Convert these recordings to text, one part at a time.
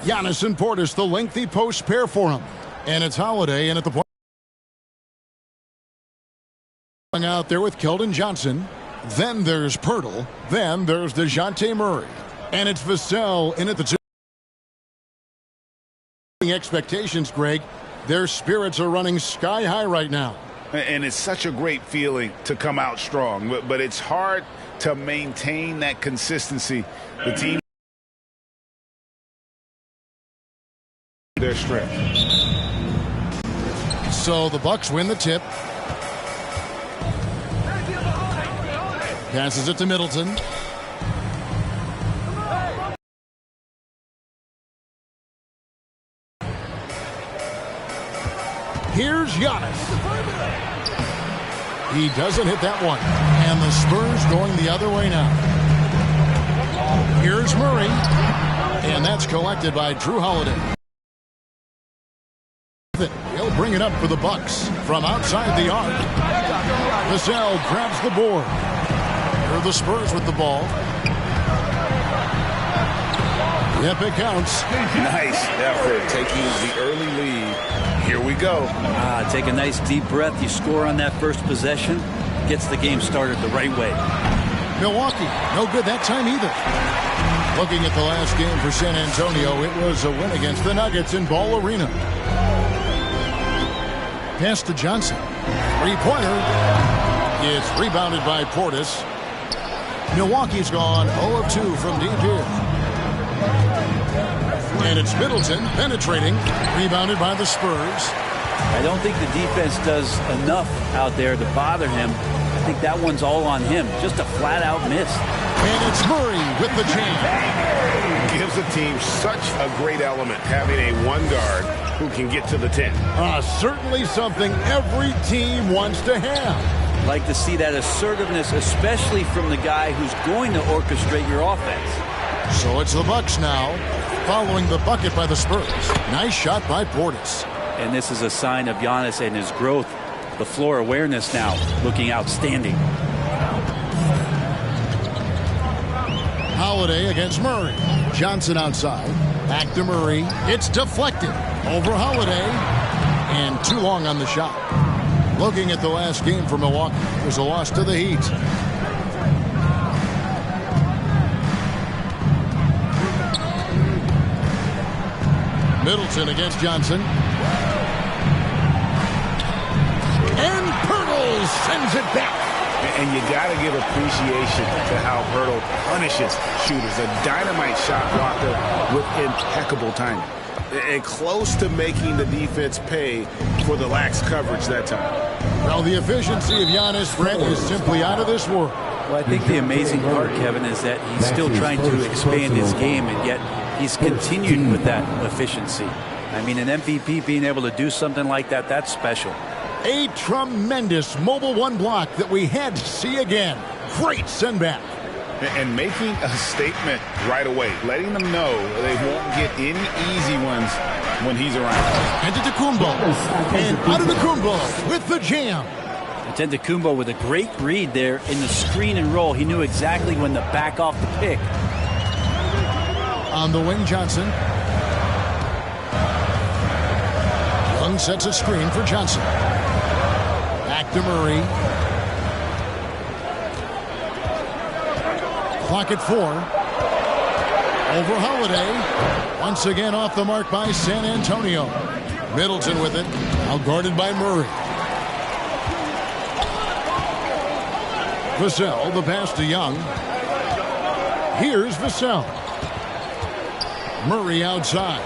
Giannis and Portis, the lengthy post pair for him. And it's Holiday in at the point. Out there with Keldon Johnson. Then there's Pirtle. Then there's DeJounte Murray. And it's Vassell in at the two. Expectations, Greg. Their spirits are running sky high right now. And it's such a great feeling to come out strong. But it's hard to maintain that consistency. The team, their strength. So the Bucks win the tip. Passes it to Middleton. Here's Giannis. He doesn't hit that one. And the Spurs going the other way now. Here's Murray. And that's collected by Drew Holiday. He'll bring it up for the Bucks from outside the arc. Vassell grabs the board. Here are the Spurs with the ball. Yep, it counts. Nice effort taking the early lead. Here we go. Take a nice deep breath. You score on that first possession. Gets the game started the right way. Milwaukee, no good that time either. Looking at the last game for San Antonio, it was a win against the Nuggets in Ball Arena. Pass to Johnson. Three-pointer. It's rebounded by Portis. Milwaukee's gone 0 of 2 from deep here. And it's Middleton penetrating. Rebounded by the Spurs. I don't think the defense does enough out there to bother him. I think that one's all on him. Just a flat-out miss. And it's Murray with the jam. Gives the team such a great element, having a one guard who can get to the 10. Certainly something every team wants to have. Like to see that assertiveness, especially from the guy who's going to orchestrate your offense. So it's the Bucks now, following the bucket by the Spurs. Nice shot by Portis. And this is a sign of Giannis and his growth. The floor awareness now looking outstanding. Holiday against Murray. Johnson outside. Back to Murray. It's deflected. Over Holiday. And too long on the shot. Looking at the last game for Milwaukee. It was a loss to the Heat. Middleton against Johnson. And Pirtle sends it back. And you got to give appreciation to how Pirtle punishes shooters. A dynamite shot blocker with impeccable timing. And close to making the defense pay for the lax coverage that time. Well, the efficiency of Giannis, Brent, is simply out of this world. Well, I think the amazing part, Kevin, is that he's still trying to expand his game, and yet he's continued with that efficiency. I mean, an MVP being able to do something like that, that's special. A tremendous mobile one block that we had to see again. Great send back. And making a statement right away, letting them know they won't get any easy ones when he's around. Antetokounmpo. And Antetokounmpo with the jam. Antetokounmpo with a great read there in the screen and roll. He knew exactly when to back off the pick. On the wing, Johnson. Young sets a screen for Johnson. Back to Murray. Clock at 4. Over Holiday. Once again off the mark by San Antonio. Middleton with it. Now guarded by Murray. Vassell, the pass to Young. Here's Vassell. Murray outside.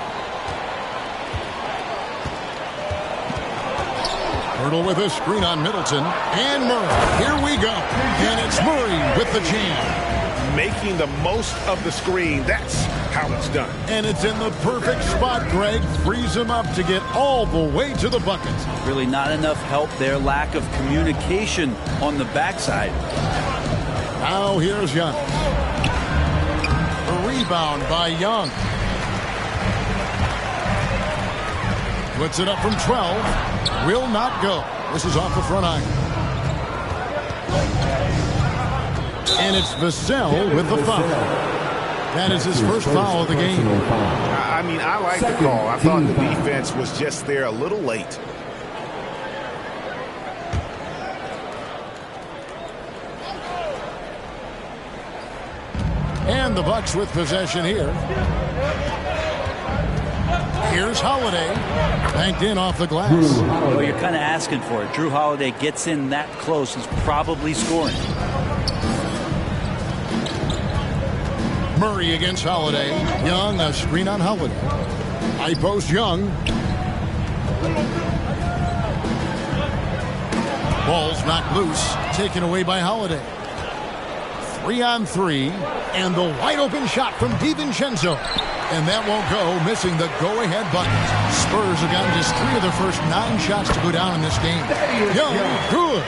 Pirtle with a screen on Middleton. And Murray. Here we go. And it's Murray with the jam. Making the most of the screen. That's how it's done. And it's in the perfect spot, Greg. Frees him up to get all the way to the bucket. Really not enough help there. Lack of communication on the backside. Now here's Young. A rebound by Young. Puts it up from 12. Will not go. This is off the front iron. And it's Vassell with the foul. That is his first foul of the game. I mean, I like the call. I thought the defense was just there a little late. And the Bucks with possession here. Here's Holiday. Banked in off the glass. Well, you're kind of asking for it. Drew Holiday gets in that close. He's probably scoring. Murray against Holiday. Young, a screen on Holiday. High post Young. Ball's knocked loose. Taken away by Holiday. 3-on-3. And the wide open shot from DiVincenzo. And that won't go, missing the go-ahead bucket. Spurs have gotten just 3 of their first 9 shots to go down in this game. Young, good.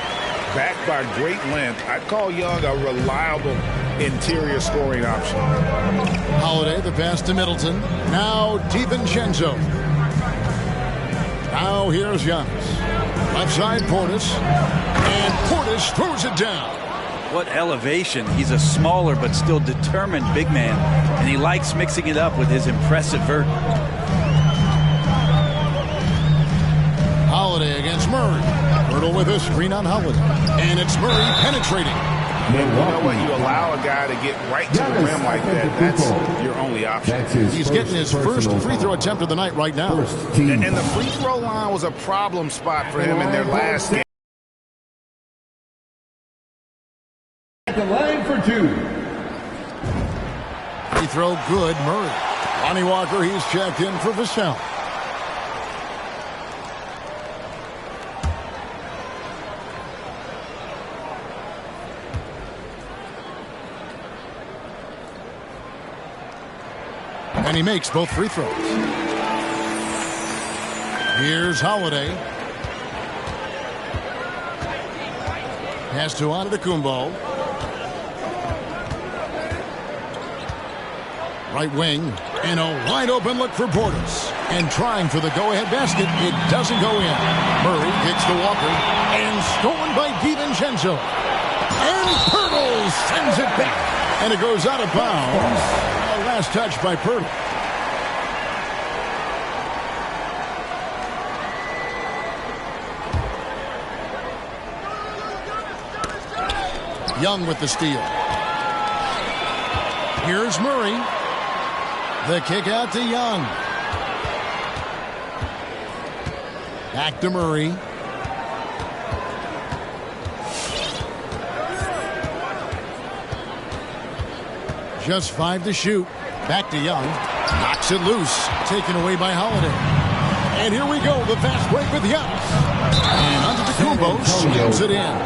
Backed by great length, I'd call Young a reliable interior scoring option. Holiday, the pass to Middleton. Now DiVincenzo. Now here's Giannis. Left side Portis. And Portis throws it down. What elevation. He's a smaller but still determined big man, and he likes mixing it up with his impressive vert. Holiday against Murray. Hurdle with a screen on Holiday. And it's Murray penetrating. You know what? You allow a guy to get right to the rim like that. That's your only option. He's getting his first free throw attempt of the night right now. And the free throw line was a problem spot for him in their last game. The line for 2. Free throw good, Murray. Lonnie Walker, he's checked in for Vassell. And he makes both free throws. Here's Holiday. Pass to Antetokounmpo. Right wing, and a wide open look for Portis. And trying for the go-ahead basket, it doesn't go in. Murray kicks to Walker, and stolen by DiVincenzo. And Pirtle sends it back. And it goes out of bounds. A last touch by Pirtle. Young with the steal. Here's Murray. The kick out to Young. Back to Murray. Just 5 to shoot. Back to Young. Knocks it loose. Taken away by Holiday. And here we go. The fast break with Giannis. And Antetokounmpo slams it in.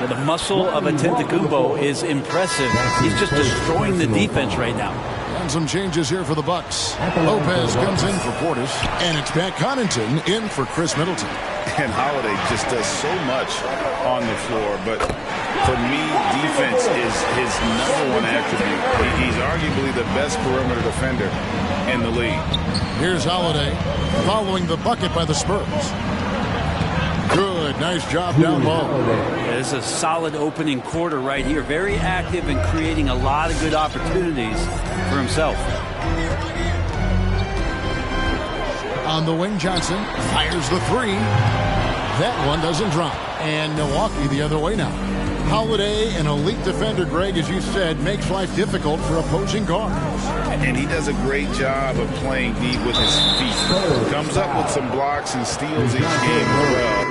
The muscle of Antetokounmpo is impressive. He's just destroying the defense right now. And some changes here for the Bucks. Lopez comes in for Portis, and it's Pat Connaughton in for Chris Middleton. And Holiday just does so much on the floor, but for me, defense is his #1 attribute. He's arguably the best perimeter defender in the league. Here's Holiday following the bucket by the Spurs. Good, nice job down low. This is a solid opening quarter right here. Very active and creating a lot of good opportunities for himself. On the wing, Johnson fires the 3. That one doesn't drop. And Milwaukee the other way now. Holiday, an elite defender, Greg, as you said, makes life difficult for opposing guards. And he does a great job of playing deep with his feet. Comes up with some blocks and steals each game as well.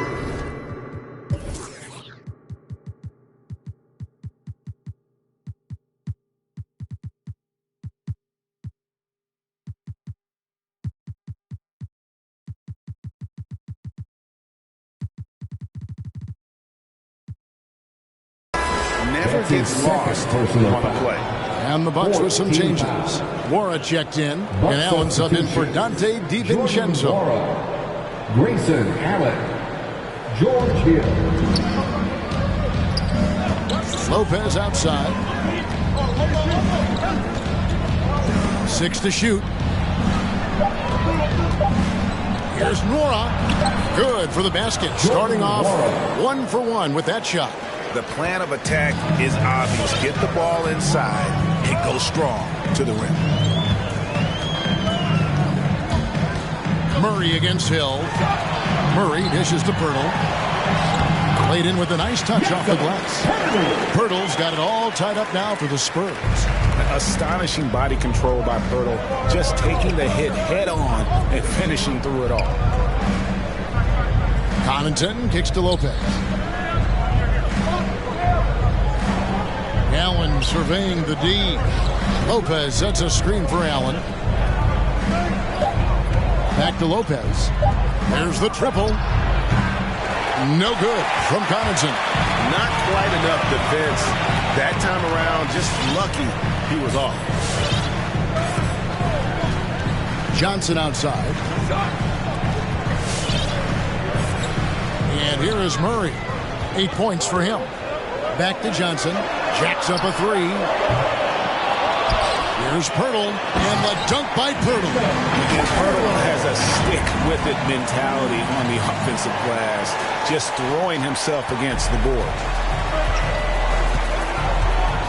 Never gets lost on the play. And the Bucks with some changes. Wara checked in, and Allen subbed in for Dante DiVincenzo. Grayson Allen. George Hill. Lopez outside. 6 to shoot. Here's Nora. Good for the basket. Starting off 1 for 1 with that shot. The plan of attack is obvious. Get the ball inside, It goes strong to the rim. Murray against Hill. Murray dishes to Pirtle. Played in with a nice touch off the glass. Pirtle's got it all tied up now for the Spurs. Astonishing body control by Pirtle, just taking the hit head on and finishing through it all. Connaughton kicks to Lopez. Allen surveying the D. Lopez sets a screen for Allen. Back to Lopez. There's the triple. No good from Connaughton. Not quite enough defense. That time around, just lucky he was off. Johnson outside. And here is Murray. 8 points for him. Back to Johnson. Jacks up a three. Here's Pirtle, and the dunk by Pirtle. And Pirtle has a stick-with-it mentality on the offensive glass, just throwing himself against the board.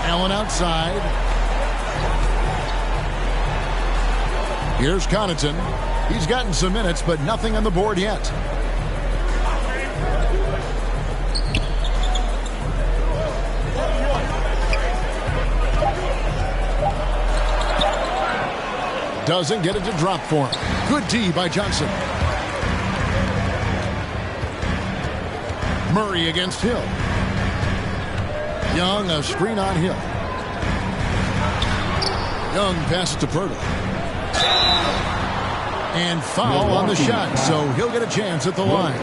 Allen outside. Here's Connaughton. He's gotten some minutes, but nothing on the board yet. Doesn't get it to drop for him. Good D by Johnson. Murray against Hill. Young, a screen on Hill. Young passes to Pirtle. And foul on the shot, so he'll get a chance at the line.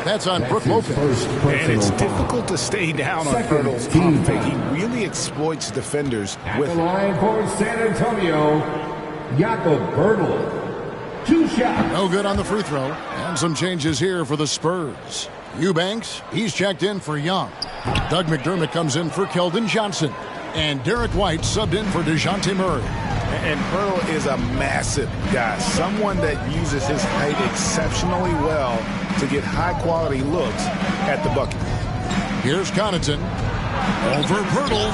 That's on Brook Lopez. And it's difficult to stay down on Pirtle's pump fake. He really exploits defenders with the line for San Antonio, Jakob Bertel. 2 shots. No good on the free throw. And some changes here for the Spurs. Eubanks, he's checked in for Young. Doug McDermott comes in for Keldon Johnson. And Derek White subbed in for DeJounte Murray. And Pirtle is a massive guy, someone that uses his height exceptionally well to get high-quality looks at the bucket. Here's Connaughton. Over Pirtle.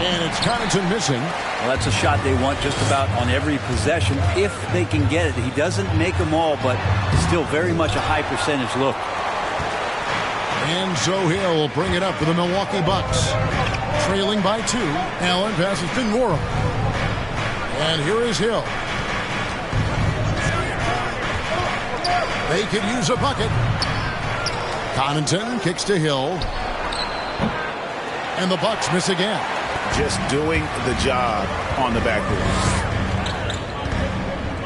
And it's Connaughton missing. Well, that's a shot they want just about on every possession if they can get it. He doesn't make them all, but still very much a high percentage look. And so Hill will bring it up for the Milwaukee Bucks. Trailing by 2. Allen passes to Nora. And here is Hill. They could use a bucket. Connaughton kicks to Hill. And the Bucks miss again. Just doing the job on the backboard.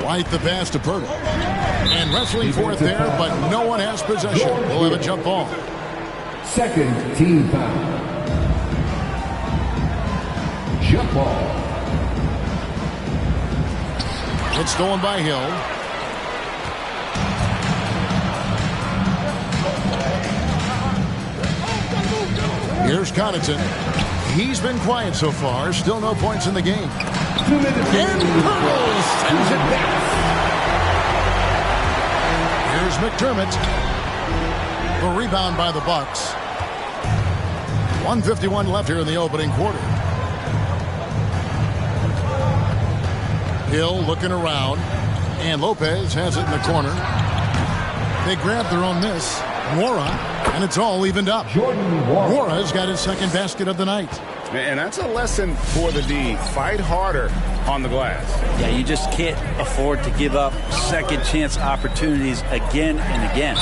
White the pass to Pirtle. And wrestling for it there, but no one has possession. We'll have a jump ball. Second team foul. Jump ball. It's stolen by Hill. Here's Connaughton. He's been quiet so far. Still no points in the game. 2 minutes. And Pirtle sends it back. Here's McDermott. A rebound by the Bucks. 1:51 left here in the opening quarter. Hill looking around. And Lopez has it in the corner. They grab their own miss. Mora. And it's all evened up. Mora's got his second basket of the night. And that's a lesson for the D. Fight harder on the glass. Yeah, you just can't afford to give up second chance opportunities again and again.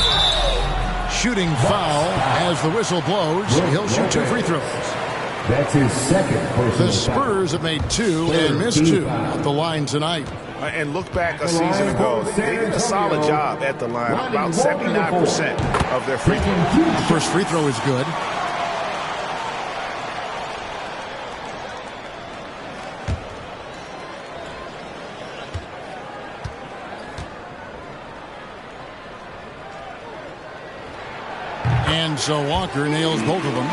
Shooting foul as the whistle blows. He'll shoot 2 free throws. That's his second personal The Spurs have made 2 and missed 2 at the line tonight. And look back a season ago, they did a solid job at the line. About 79% of their free throws. The first free throw is good. And so Walker nails both of them.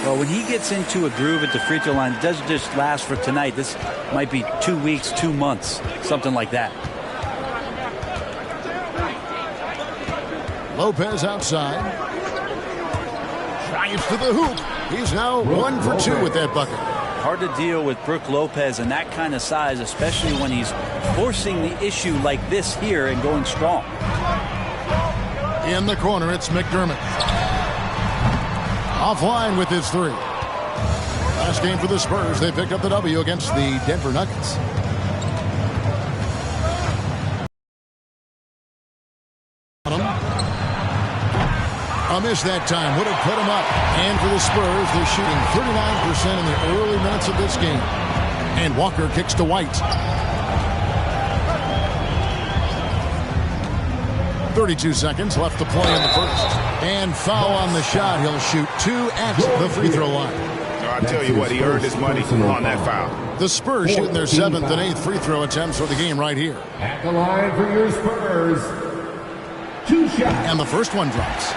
Well, when he gets into a groove at the free throw line, it doesn't just last for tonight. This might be 2 weeks, 2 months, something like that. Lopez outside. Drives to the hoop. He's now 1 for 2 with that bucket. hard to deal with Brook Lopez and that kind of size, especially when he's forcing the issue like this here and going strong. In the corner, it's McDermott. Offline with his three. Last game for the Spurs, they picked up the W against the Denver Nuggets. A miss that time would have put him up. And for the Spurs, they're shooting 39% in the early minutes of this game. And Walker kicks to White. 32 seconds left to play in the first. And foul on the shot. He'll shoot 2 at the free throw line. I'll tell you what, he earned his money on that foul. The Spurs shooting their 7th and 8th free throw attempts for the game right here. At the line for your Spurs, 2 shots. And the first one drops.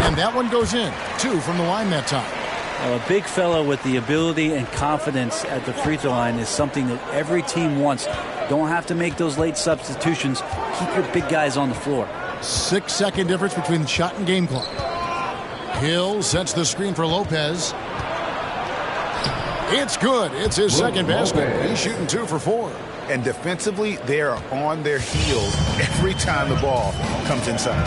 And that one goes in. 2 from the line that time. Well, a big fella with the ability and confidence at the free throw line is something that every team wants. Don't have to make those late substitutions. Keep your big guys on the floor. 6-second difference between the shot and game clock. Hill sets the screen for Lopez. It's good. It's his second basket. He's shooting 2 for 4. And defensively, they are on their heels every time the ball comes inside.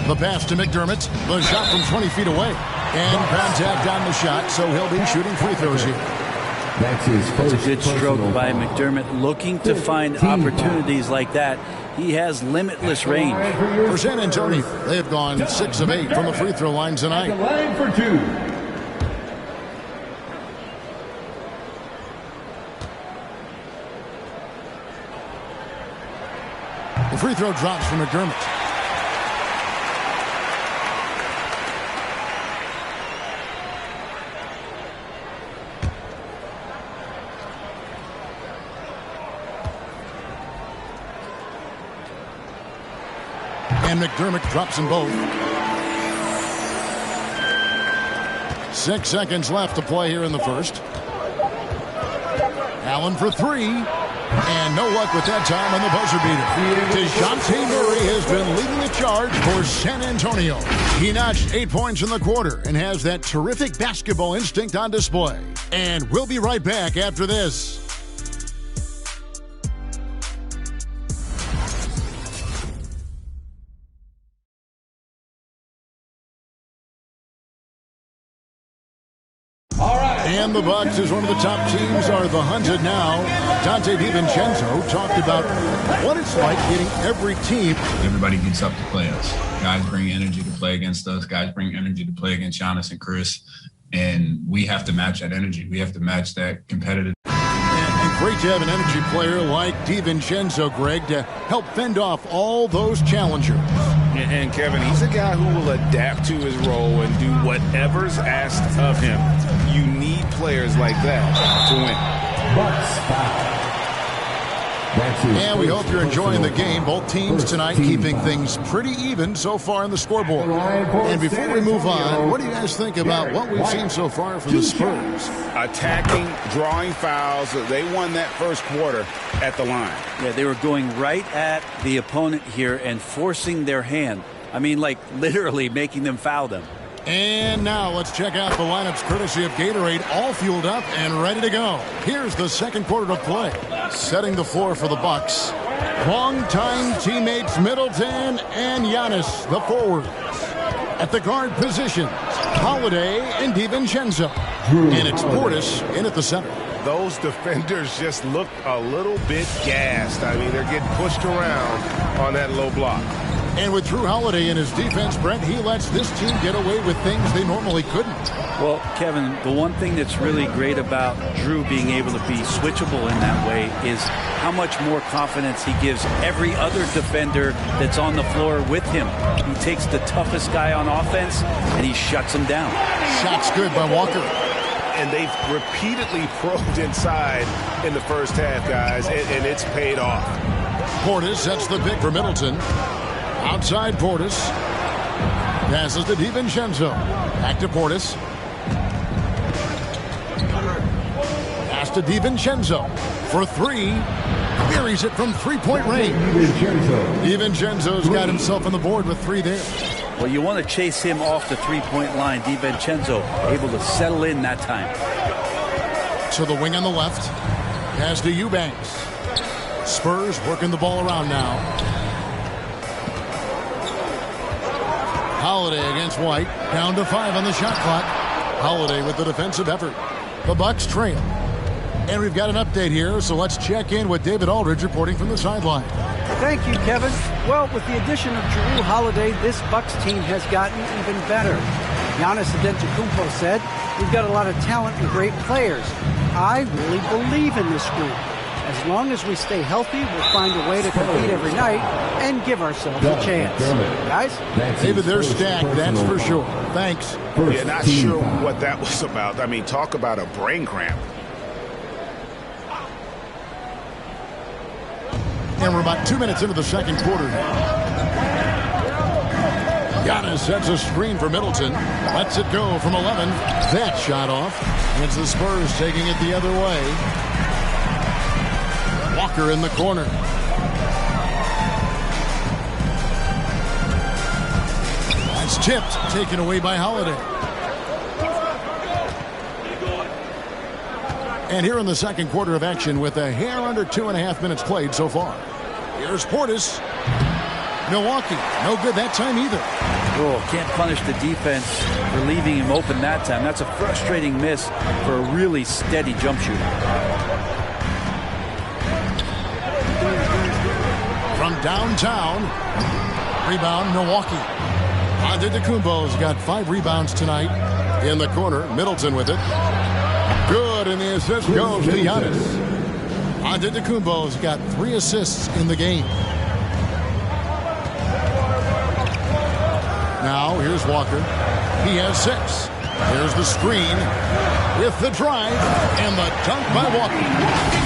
The pass to McDermott. The shot from 20 feet away. And contact on the shot, so he'll be shooting free throws here. That's his first. It's a good stroke by McDermott, looking to find opportunities like that. He has limitless range. For San Antonio, they've gone 6 of 8 from the free throw line tonight. At the line for 2. The free throw drops for McDermott. And McDermott drops them both. 6 seconds left to play here in the first. Allen for 3. And no luck with that time on the buzzer beater. DeJounte Murray has been leading the charge for San Antonio. He notched 8 points in the quarter and has that terrific basketball instinct on display. And we'll be right back after this. And the Bucks, as one of the top teams, are the hunted now. Dante DiVincenzo talked about what it's like getting every team. Everybody gets up to play us. Guys bring energy to play against us. Guys bring energy to play against Giannis and Chris. And we have to match that energy. We have to match that competitive. And great to have an energy player like DiVincenzo, Greg, to help fend off all those challengers. And Kevin, he's a guy who will adapt to his role and do whatever's asked of him. You need players like that to win. And we hope you're enjoying the game. Both teams tonight keeping things pretty even so far in the scoreboard. And before we move on, what do you guys think about what we've seen so far from the Spurs? Attacking, drawing fouls. They won that first quarter at the line. Yeah, they were going right at the opponent here and forcing their hand. I mean, like literally making them foul them. And now let's check out the lineups courtesy of Gatorade, all fueled up and ready to go. Here's the second quarter of play. Setting the floor for the Bucks. Longtime teammates Middleton and Giannis, the forwards. At the guard positions, Holiday and DiVincenzo. And it's Portis in at the center. Those defenders just look a little bit gassed. I mean, they're getting pushed around on that low block. And with Drew Holiday in his defense, Brent, he lets this team get away with things they normally couldn't. Well, Kevin, the one thing that's really great about Drew being able to be switchable in that way is how much more confidence he gives every other defender that's on the floor with him. He takes the toughest guy on offense, and he shuts him down. Shot's good by Walker. And they've repeatedly probed inside in the first half, guys, and it's paid off. Portis sets the pick for Middleton. Outside Portis. Passes to DiVincenzo. Back to Portis. Pass to DiVincenzo for 3. buries it from three-point range. DiVincenzo's got himself on the board with 3 there. Well, you want to chase him off the three-point line. DiVincenzo able to settle in that time. To the wing on the left. Pass to Eubanks. Spurs working the ball around now. Holiday against White. Down to 5 on the shot clock. Holiday with the defensive effort. The Bucks trail. And we've got an update here, so let's check in with David Aldridge reporting from the sideline. Thank you, Kevin. Well, with the addition of Jrue Holiday, this Bucks team has gotten even better. Giannis Antetokounmpo said, "We've got a lot of talent and great players. I really believe in this group. As long as we stay healthy, we'll find a way to compete every night and give ourselves a chance." Guys? David, they're stacked, that's for sure. Thanks. Yeah, not sure what that was about. I mean, talk about a brain cramp. And we're about 2 minutes into the second quarter now. Giannis sets a screen for Middleton. Lets it go from 11. That shot off. It's the Spurs taking it the other way. Walker in the corner. That's tipped. Taken away by Holiday. And here in the second quarter of action with a hair under 2.5 minutes played so far. Here's Portis. Milwaukee, no good that time either. Oh, can't punish the defense for leaving him open that time. That's a frustrating miss for a really steady jump shooter. From downtown, rebound Milwaukee. Antetokounmpo's got 5 rebounds tonight. In the corner, Middleton with it. Good, and the assist goes to Giannis. Antetokounmpo's got 3 assists in the game. Now, here's Walker. He has 6. Here's the screen with the drive and the dunk by Walker.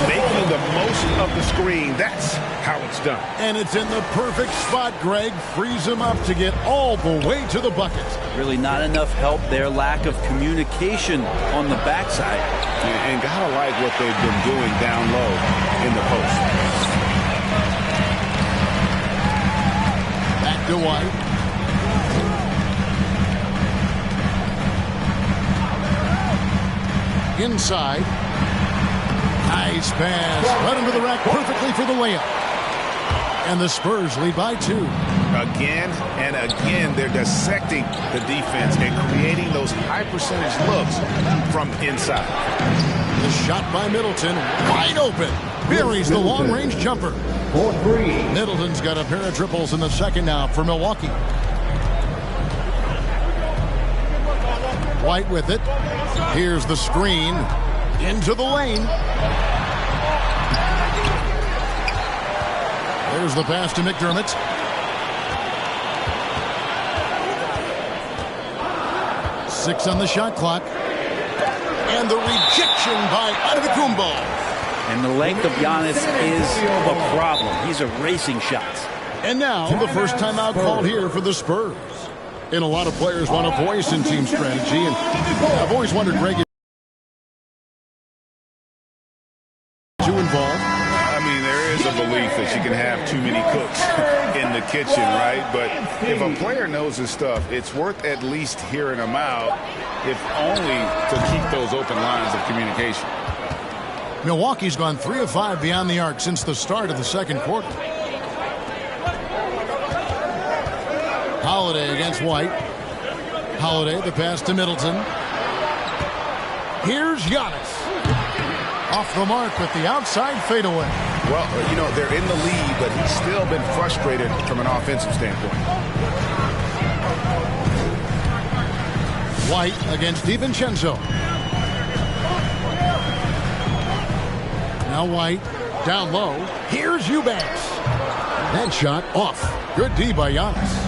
Making the most of the screen. That's how it's done. And it's in the perfect spot, Greg. Frees him up to get all the way to the bucket. Really not enough help there. Lack of communication on the backside. And gotta like what they've been doing down low in the post. Back to White. Inside. Nice pass. Right into the rack perfectly for the layup. And the Spurs lead by 2. Again and again, they're dissecting the defense and creating those high percentage looks from inside. The shot by Middleton, wide open. Buries the long-range jumper. Middleton's got a pair of triples in the second now for Milwaukee. White with it. Here's the screen. Into the lane. There's the pass to McDermott. Six on the shot clock. And the rejection by Antetokounmpo. And the length of Giannis is a problem. He's erasing shots. And now, the first timeout called here for the Spurs. And a lot of players want a voice in team strategy. And I've always wondered, Greg, you involved? I mean, there is a belief that you can have too many cooks in the kitchen, right? But if a player knows his stuff, it's worth at least hearing them out, if only to keep those open lines of communication. Milwaukee's gone 3 of 5 beyond the arc since the start of the second quarter. Holiday against White. Holiday, the pass to Middleton. Here's Giannis. Off the mark with the outside fadeaway. Well, you know, they're in the lead, but he's still been frustrated from an offensive standpoint. White against DiVincenzo. Now White down low. Here's Eubanks. That shot off. Good D by Giannis.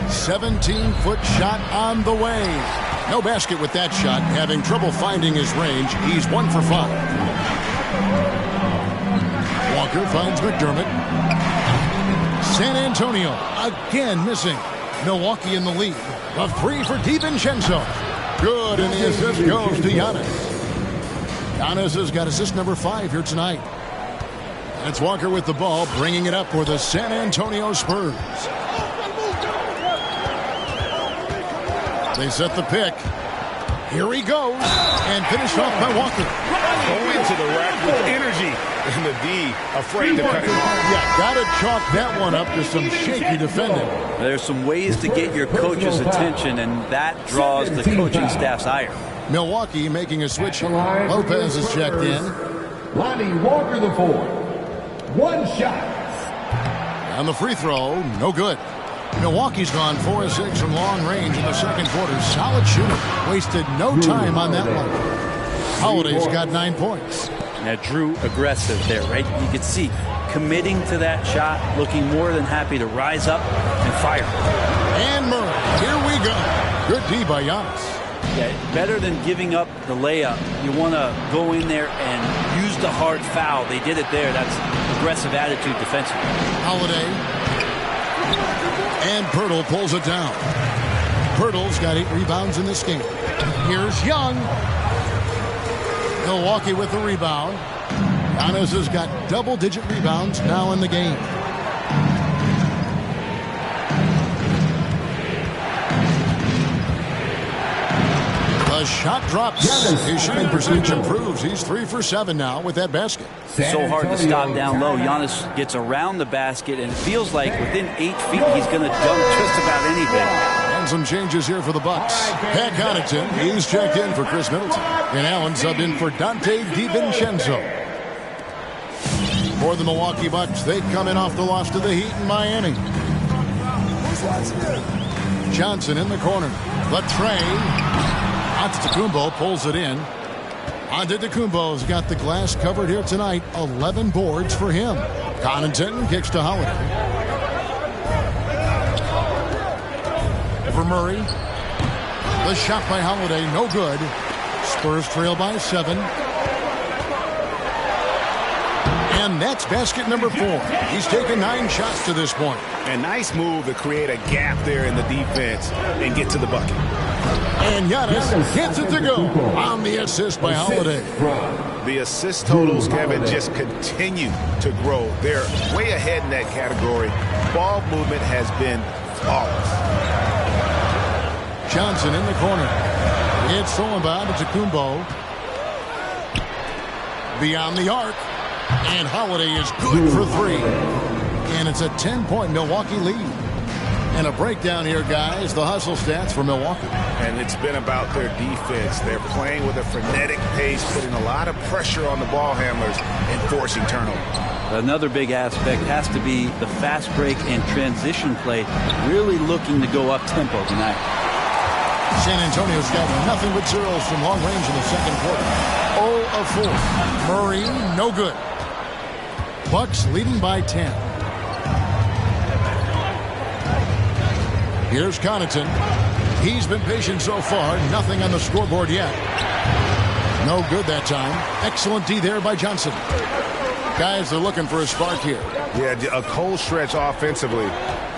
17-foot shot on the way. No basket with that shot. Having trouble finding his range. He's 1 for 5. Walker finds McDermott. San Antonio again missing. Milwaukee in the lead. A 3 for DiVincenzo. Good, and the assist goes to Giannis. Giannis has got assist number 5 here tonight. It's Walker with the ball, bringing it up for the San Antonio Spurs. They set the pick. Here he goes, and finished off by Walker. Going to the rack with energy, and the D afraid to cut him off. Yeah, got to chalk that one up to some shaky defending. There's some ways to get your coach's attention, and that draws the coaching staff's ire. Milwaukee making a switch. Lopez is checked in. Lonnie Walker the fourth. One shot. And the free throw, no good. Milwaukee's gone 4 of 6 from long range in the second quarter. Solid shooter. Wasted no time on that one. Holiday's got 9 points. Now, Drew aggressive there, right? You can see committing to that shot, looking more than happy to rise up and fire. And Murray, here we go. Good D by Giannis. Yeah, better than giving up the layup. You want to go in there and use the hard foul. They did it there. That's aggressive attitude defensively. Holiday. And Pirtle pulls it down. Pirtle's got 8 rebounds in this game. Here's Young. Milwaukee with the rebound. Giannis has got double-digit rebounds now in the game. The shot drops. His shooting percentage improves. He's 3 for 7 now with that basket. So hard to stop down low. Giannis gets around the basket, and it feels like within 8 feet he's going to dunk just about anything. And some changes here for the Bucks. Pat Connaughton, he's checked in for Chris Middleton. And Allen subbed in for Dante DiVincenzo. For the Milwaukee Bucks, they come in off the loss to the Heat in Miami. Johnson in the corner. Latrey. Antetokounmpo pulls it in. Antetokounmpo's got the glass covered here tonight. 11 boards for him. Connaughton kicks to Holiday. For Murray. The shot by Holiday, no good. Spurs trail by 7. And that's basket number 4. He's taken 9 shots to this point. A nice move to create a gap there in the defense and get to the bucket. And Giannis gets it to go on the assist by Holiday. The assist totals, Kevin, just continue to grow. They're way ahead in that category. Ball movement has been flawless. Johnson in the corner. It's stolen by Antetokounmpo. Beyond the arc. And Holiday is good for 3. And it's a 10-point Milwaukee lead. And a breakdown here, guys. The hustle stats for Milwaukee. And it's been about their defense. They're playing with a frenetic pace, putting a lot of pressure on the ball handlers and forcing turnovers. Another big aspect has to be the fast break and transition play, really looking to go up-tempo tonight. San Antonio's got nothing but zeros from long range in the second quarter. 0 of 4. Murray, no good. Bucks leading by 10. Here's Connaughton. He's been patient so far. Nothing on the scoreboard yet. No good that time. Excellent D there by Johnson. Guys are looking for a spark here. Yeah, a cold stretch offensively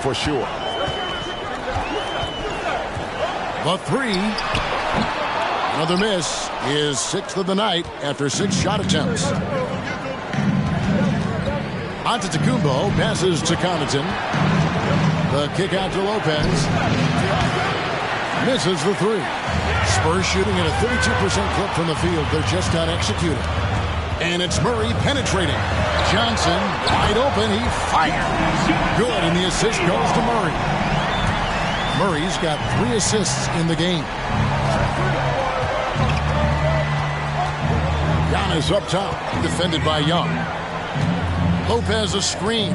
for sure. The 3. Another miss is 6th of the night after 6 shot attempts. Antetokounmpo passes to Connaughton. The kick out to Lopez. Misses the 3. Spurs shooting at a 32% clip from the field. They're just not executing. And it's Murray penetrating. Johnson wide open. He fires. Good, and the assist goes to Murray. Murray's got 3 assists in the game. Giannis up top, defended by Young. Lopez a screen.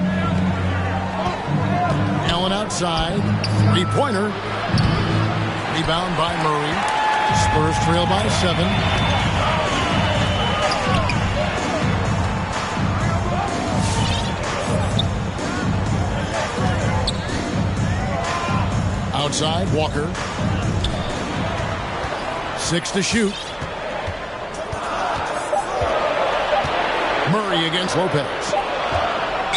Allen outside. 3-pointer. Rebound by Murray. Spurs trail by 7. Outside, Walker. 6 to shoot. Murray against Lopez.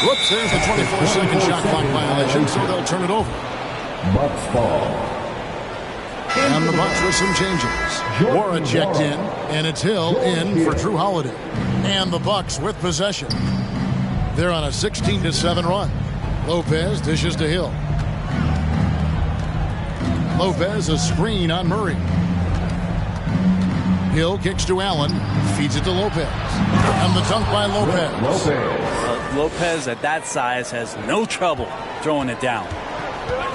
Whoops, there's the 24-second shot clock violation, so they'll turn it over. Bucks ball. And the Bucks with some changes. Wara checked in, and it's Hill in for Drew Holiday. And the Bucks with possession. They're on a 16-7 run. Lopez dishes to Hill. Lopez a screen on Murray. Hill kicks to Allen, feeds it to Lopez. And the dunk by Lopez. Lopez at that size has no trouble throwing it down.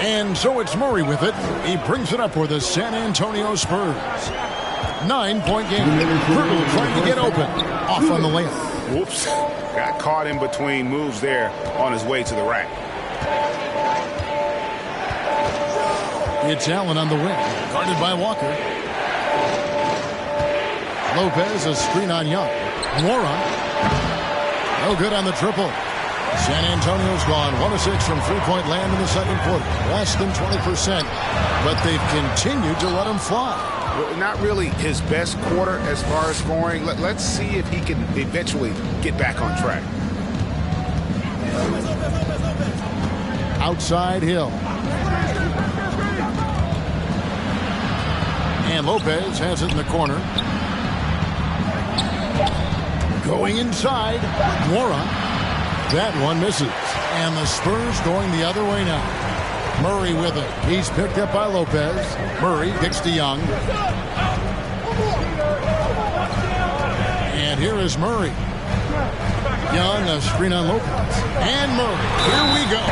And so it's Murray with it. He brings it up for the San Antonio Spurs. 9-point game. Hurdle trying to get open. Off on the layup. Whoops. Got caught in between moves there on his way to the rack. It's Allen on the wing, guarded by Walker. Lopez a screen on Young. Mora. No good on the triple. San Antonio's gone 1 of 6 from three-point land in the second quarter. Less than 20%, but they've continued to let him fly. Well, not really his best quarter as far as scoring. Let's see if he can eventually get back on track. Outside Hill. And Lopez has it in the corner. Going inside. Mora. That one misses. And the Spurs going the other way now. Murray with it. He's picked up by Lopez. Murray kicks to Young. And here is Murray. Young, a screen on Lopez. And Murray. Here we go.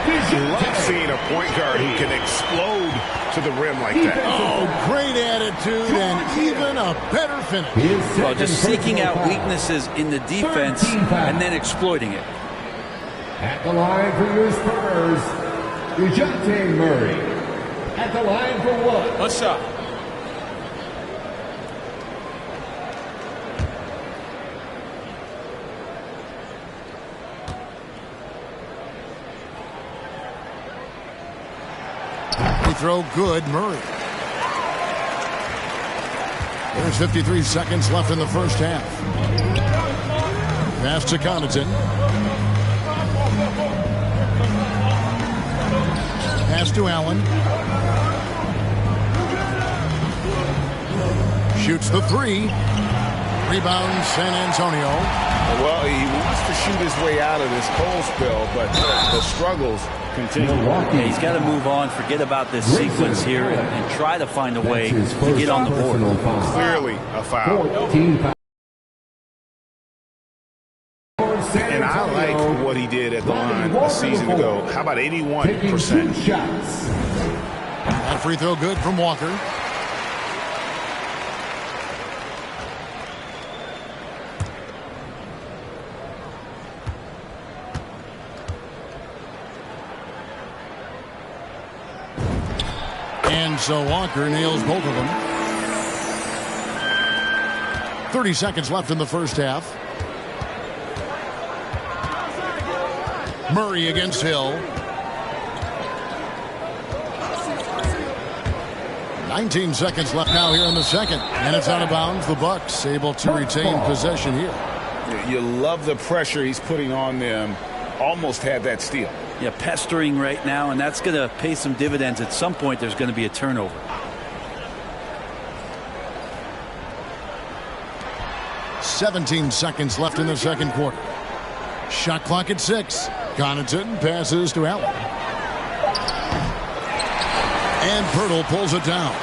Love seeing a point guard who can explode to the rim like that. Oh, great attitude and even a better finish. Well, just seeking out weaknesses in the defense and then exploiting it. At the line for your Spurs, getemty Murray. At the line for what? What's up? Throw good, Murray. There's 53 seconds left in the first half. Pass to Connaughton. Pass to Allen. Shoots the three. Rebound San Antonio. Well, he wants to shoot his way out of this cold spell, but the struggles continue. Yeah, he's got to move on, forget about this sequence here, and try to find a way to get on the board. Clearly a foul. And I like what he did at the line a season ago. How about 81%? That free throw good from Walker. And so Walker nails both of them. 30 seconds left in the first half. Murray against Hill. 19 seconds left now here in the second. And it's out of bounds. The Bucks able to retain possession here. You love the pressure he's putting on them. Almost had that steal. Yeah, pestering right now, and that's going to pay some dividends. At some point, there's going to be a turnover. "17 seconds left in the second quarter. Shot clock at 6. Connaughton passes to Allen. And Pirtle pulls it down.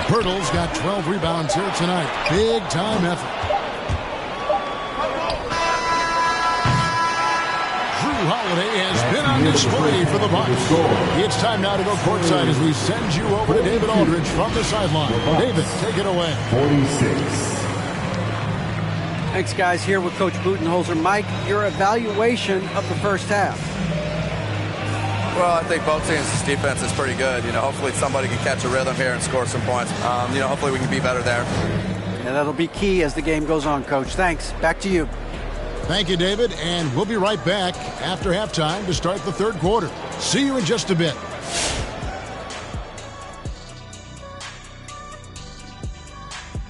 Pirtle's got 12 rebounds here tonight. Big time effort. Holiday has been on display for the Bucks. It's time now to go courtside as we send you over to David Aldridge from the sideline. David, take it away. 46. Thanks, guys. Here with Coach Budenholzer. Mike, your evaluation of the first half. Well, I think both teams' defense is pretty good. Hopefully somebody can catch a rhythm here and score some points. Hopefully we can be better there. And that'll be key as the game goes on, Coach. Thanks. Back to you. Thank you, David, and we'll be right back after halftime to start the third quarter. See you in just a bit.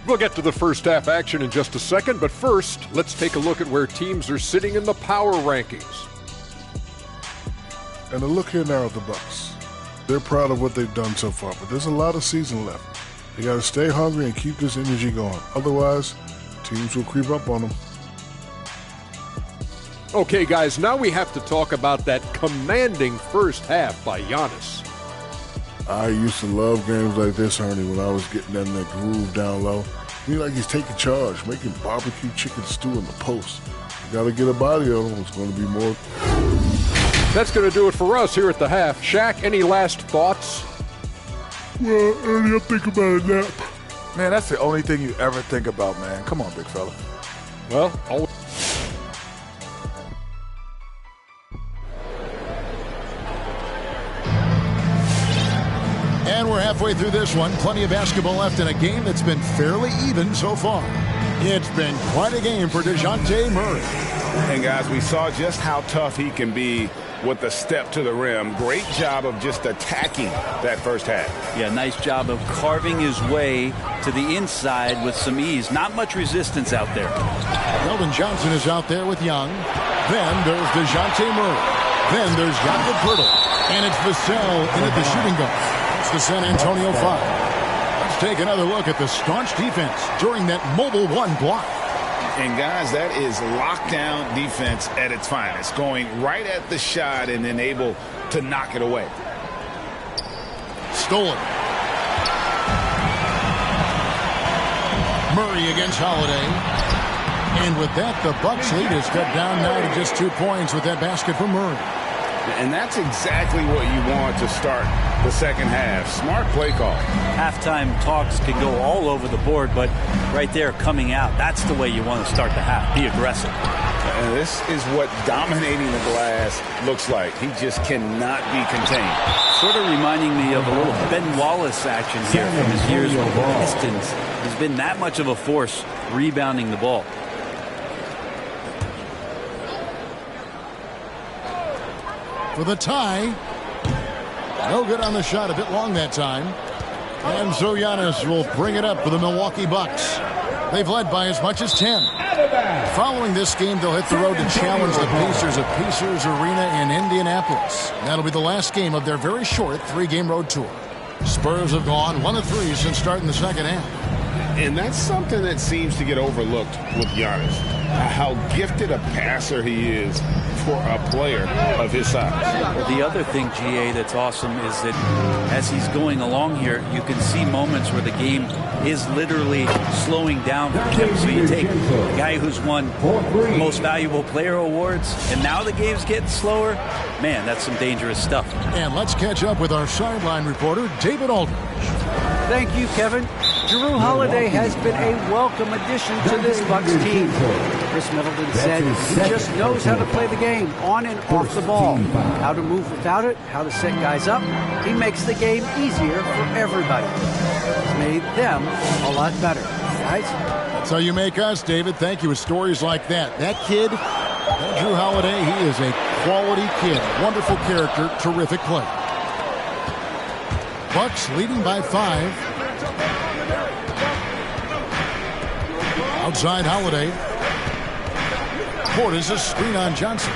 We'll get to the first half action in just a second, but first, let's take a look at where teams are sitting in the power rankings. And a look here now at the Bucks. They're proud of what they've done so far, but there's a lot of season left. They got to stay hungry and keep this energy going. Otherwise, teams will creep up on them. Okay, guys, now we have to talk about that commanding first half by Giannis. I used to love games like this, Ernie, when I was getting in that groove down low. Feel like he's taking charge, making barbecue chicken stew in the post. You got to get a body on him. It's going to be more. That's going to do it for us here at the half. Shaq, any last thoughts? Well, Ernie, I'm thinking about a nap. Man, that's the only thing you ever think about, man. Come on, big fella. Well, And we're halfway through this one. Plenty of basketball left in a game that's been fairly even so far. It's been quite a game for DeJounte Murray. And guys, we saw just how tough he can be with the step to the rim. Great job of just attacking that first half. Yeah, nice job of carving his way to the inside with some ease. Not much resistance out there. Weldon Johnson is out there with Young. Then there's DeJounte Murray. Then there's Jakob Poeltl. And it's Vassell in at the shooting guard. It's the San Antonio 5. Let's take another look at the staunch defense during that mobile one block. And guys, that is lockdown defense at its finest, going right at the shot and then able to knock it away. Stolen. Murray against Holiday. And with that, the Bucks lead is cut down now to just 2 points with that basket from Murray. And that's exactly what you want to start the second half. Smart play call. Halftime talks can go all over the board, but right there coming out, that's the way you want to start the half. Be aggressive. And this is what dominating the glass looks like. He just cannot be contained. Sort of reminding me of a little Ben Wallace action here from his years with the Pistons. He's been that much of a force rebounding the ball. For the tie. No good on the shot. A bit long that time. And so Giannis will bring it up for the Milwaukee Bucks. They've led by as much as 10. Following this game, they'll hit the road to challenge the Pacers at Pacers Arena in Indianapolis. That'll be the last game of their very short 3-game road tour. Spurs have gone 1 of 3 since starting the second half. And that's something that seems to get overlooked with Giannis. How gifted a passer he is for a player of his size. The other thing, GA, that's awesome is that as he's going along here, you can see moments where the game is literally slowing down for him. So you take a guy who's won most valuable player awards, and now the game's getting slower. Man, that's some dangerous stuff. And let's catch up with our sideline reporter, David Aldridge. Thank you, Kevin. Jrue Holiday has been a welcome addition to this Bucks team. Chris Middleton said he just knows how to play the game on and off the ball, how to move without it, how to set guys up. He makes the game easier for everybody. It's made them a lot better. Guys? That's how you make us, David. Thank you. With stories like that. That kid, that Jrue Holiday, he is a quality kid. Wonderful character, terrific play. Bucks leading by 5. Outside Holiday. Portis a screen on Johnson.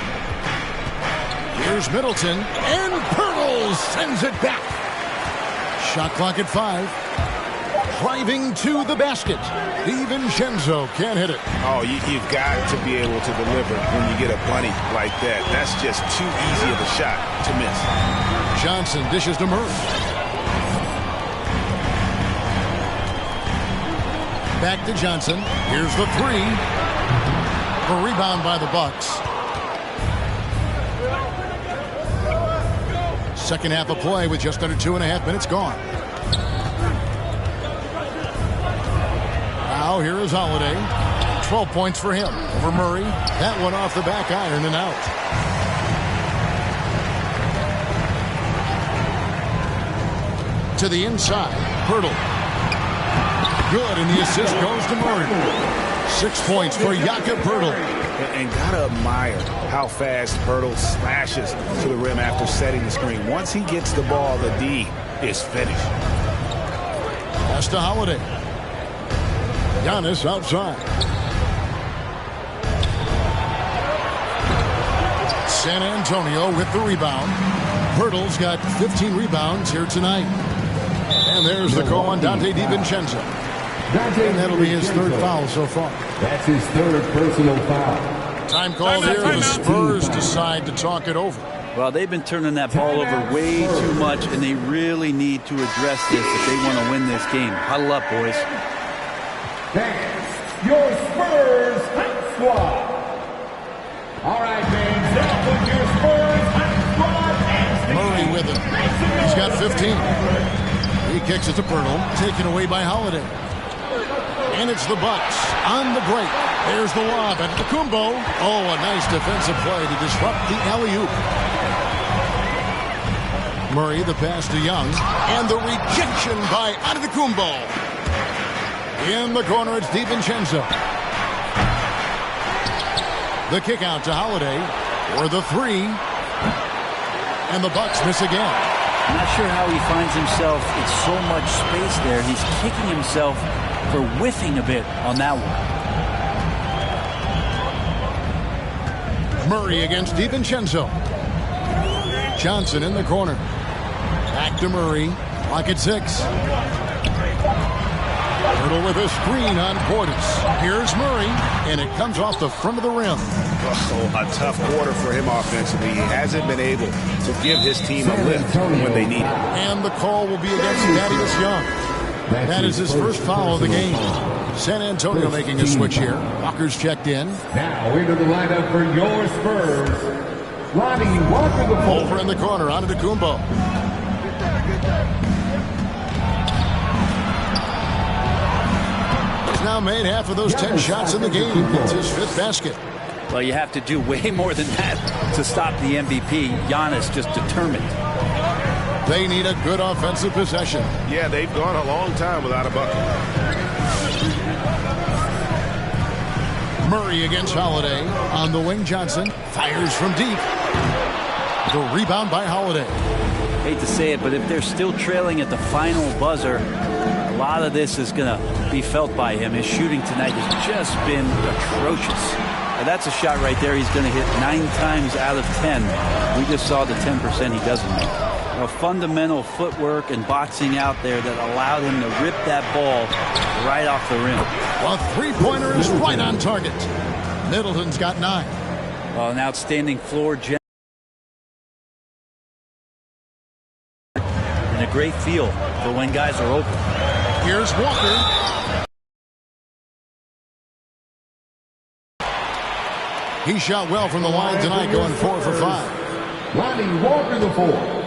Here's Middleton. And Poeltl sends it back. Shot clock at 5. Driving to the basket. DiVincenzo can't hit it. Oh, you've got to be able to deliver when you get a bunny like that. That's just too easy of a shot to miss. Johnson dishes to Murray. Back to Johnson. Here's the 3. A rebound by the Bucks. Second half of play with just under 2.5 minutes gone. Now here is Holiday. 12 points for him over Murray. That one off the back iron and out. To the inside. Poeltl. Good, and the assist goes to Murray. 6 points for Jakob Poeltl. And gotta admire how fast Poeltl slashes to the rim after setting the screen. Once he gets the ball, the D is finished. Pass to Holiday. Giannis outside. San Antonio with the rebound. Poeltl's got 15 rebounds here tonight. And there's the call on Dante DiVincenzo. And that'll be his 3rd foul so far. That's his 3rd personal foul. Time called here. The Spurs decide to talk it over. Well, they've been turning that ball over way too much, and they really need to address this if they want to win this game. Huddle up, boys. Your Spurs Hype Squad. All right, fans, now put your Spurs Hype Squad. Murray with it. He's got 15. He kicks it to Pirtle, taken away by Holiday. And it's the Bucks on the break. There's the lob at Antetokounmpo. Oh, a nice defensive play to disrupt the alley-oop. Murray, the pass to Young. And the rejection by Antetokounmpo. In the corner, it's DiVincenzo. The kick out to Holiday for the three. And the Bucks miss again. I'm not sure how he finds himself in so much space there. He's kicking himself for whiffing a bit on that one. Murray against DiVincenzo. Johnson in the corner. Back to Murray. Clock at 6. Pirtle with a screen on Portis. Here's Murray, and it comes off the front of the rim. Oh, a tough quarter for him offensively. He hasn't been able to give his team a lift when they need it. And the call will be against Thaddeus Young. That is his first foul of the game. San Antonio making a switch here. Walker's checked in. Now into the lineup for your Spurs. Lonnie Walker the four. Over in the corner, Antetokounmpo. He's now made half of those 10 shots in the game. It's his 5th basket. Well, you have to do way more than that to stop the MVP. Giannis just determined. They need a good offensive possession. Yeah, they've gone a long time without a bucket. Murray against Holiday. On the wing, Johnson fires from deep. The rebound by Holiday. Hate to say it, but if they're still trailing at the final buzzer, a lot of this is going to be felt by him. His shooting tonight has just been atrocious. Now, that's a shot right there he's going to hit 9 times out of 10. We just saw the 10% he doesn't make. A fundamental footwork and boxing out there that allowed him to rip that ball right off the rim. A three-pointer is right on target. Middleton's got 9. Well, an outstanding floor general and a great feel for when guys are open. Here's Walker. He shot well from the line tonight, going 4 for 5. Lonnie Walker the 4.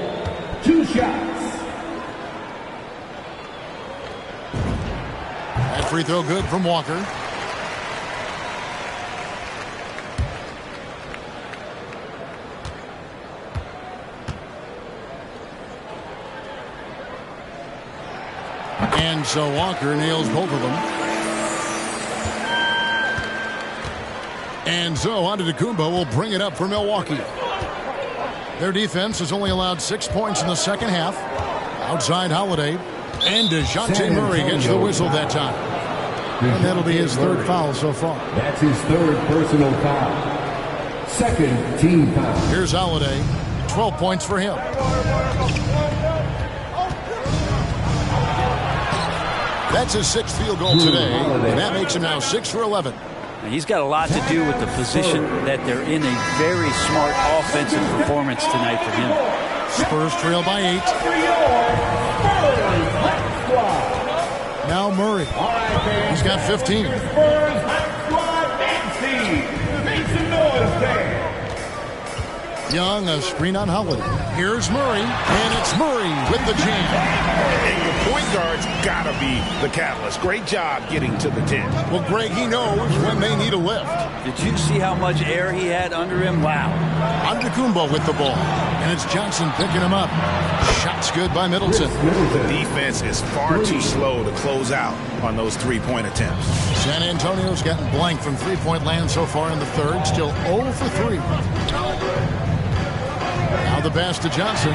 2 shots. That free throw good from Walker. And so Walker nails both of them. And so Antetokounmpo will bring it up for Milwaukee. Their defense has only allowed 6 points in the second half. Outside Holiday. And DeJounte Murray gets the whistle that time. And that'll be his 3rd foul so far. That's his 3rd personal foul. 2nd team foul. Here's Holiday. 12 points for him. That's his 6th field goal today. And that makes him now 6 for 11. And he's got a lot to do with the position that they're in. A very smart offensive performance tonight for him. Spurs trail by 8. Now Murray. He's got 15. Young, a screen on Holiday. Here's Murray, and it's Murray with the jam. And your point guard's got to be the catalyst. Great job getting to the 10. Well, Greg, he knows when they need a lift. Did you see how much air he had under him? Wow. Antetokounmpo with the ball, and it's Johnson picking him up. Shot's good by Middleton. The defense is far too slow to close out on those 3-point attempts. San Antonio's gotten blank from 3-point land so far in the 3rd. Still 0 for 3. Now the pass to Johnson.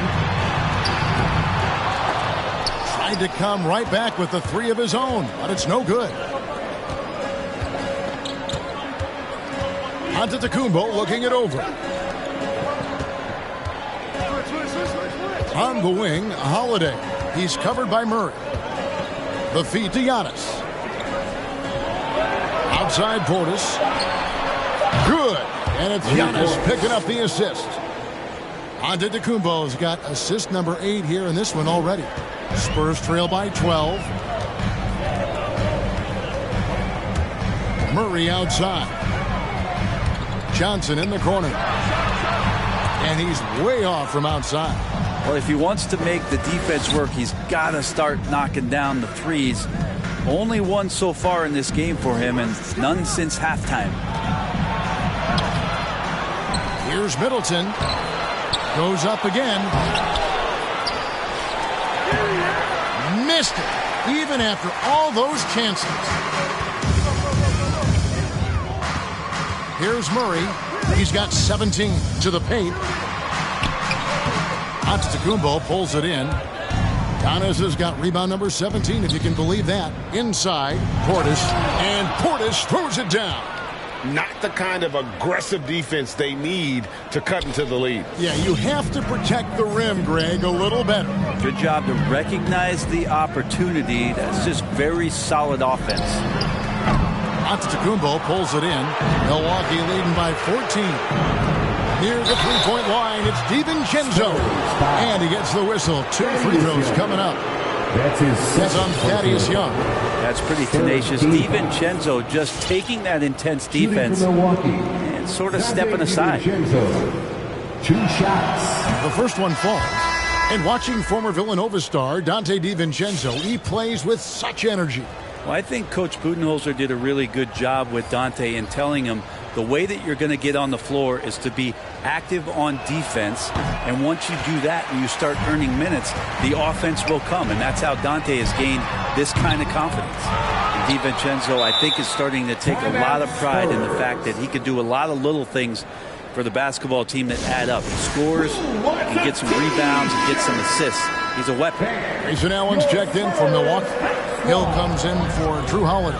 Tried to come right back with the 3 of his own, but it's no good. Antetokounmpo looking it over. On the wing, Holiday. He's covered by Murray. The feed to Giannis. Outside Portis. Good. And it's Giannis picking up the assist. Antetokounmpo's got assist number 8 here in this one already. Spurs trail by 12. Murray outside. Johnson in the corner. And he's way off from outside. Well, if he wants to make the defense work, he's got to start knocking down the threes. Only one so far in this game for him, and none since halftime. Here's Middleton. Goes up again. Missed it, even after all those chances. Here's Murray. He's got 17 to the paint. Antetokounmpo pulls it in. Giannis has got rebound number 17, if you can believe that. Inside, Portis. And Portis throws it down. Not the kind of aggressive defense they need to cut into the lead. Yeah, you have to protect the rim, Greg, a little better. Good job to recognize the opportunity. That's just very solid offense. Antetokounmpo pulls it in. Milwaukee leading by 14. Near the three-point line, it's DiVincenzo. And he gets the whistle. 2 free throws coming up. That's on Thaddeus Young. That's pretty tenacious. DiVincenzo just taking that intense defense and sort of stepping aside. 2 shots. The first one falls. And watching former Villanova star Dante DiVincenzo, he plays with such energy. Well, I think Coach Budenholzer did a really good job with Dante in telling him the way that you're going to get on the floor is to be active on defense. And once you do that and you start earning minutes, the offense will come. And that's how Dante has gained this kind of confidence. And DiVincenzo, I think, is starting to take a lot of pride in the fact that he could do a lot of little things for the basketball team that add up. He scores, he can get some rebounds, and get some assists. He's a weapon. Grayson Allen's checked in for Milwaukee. Hill comes in for Drew Holiday.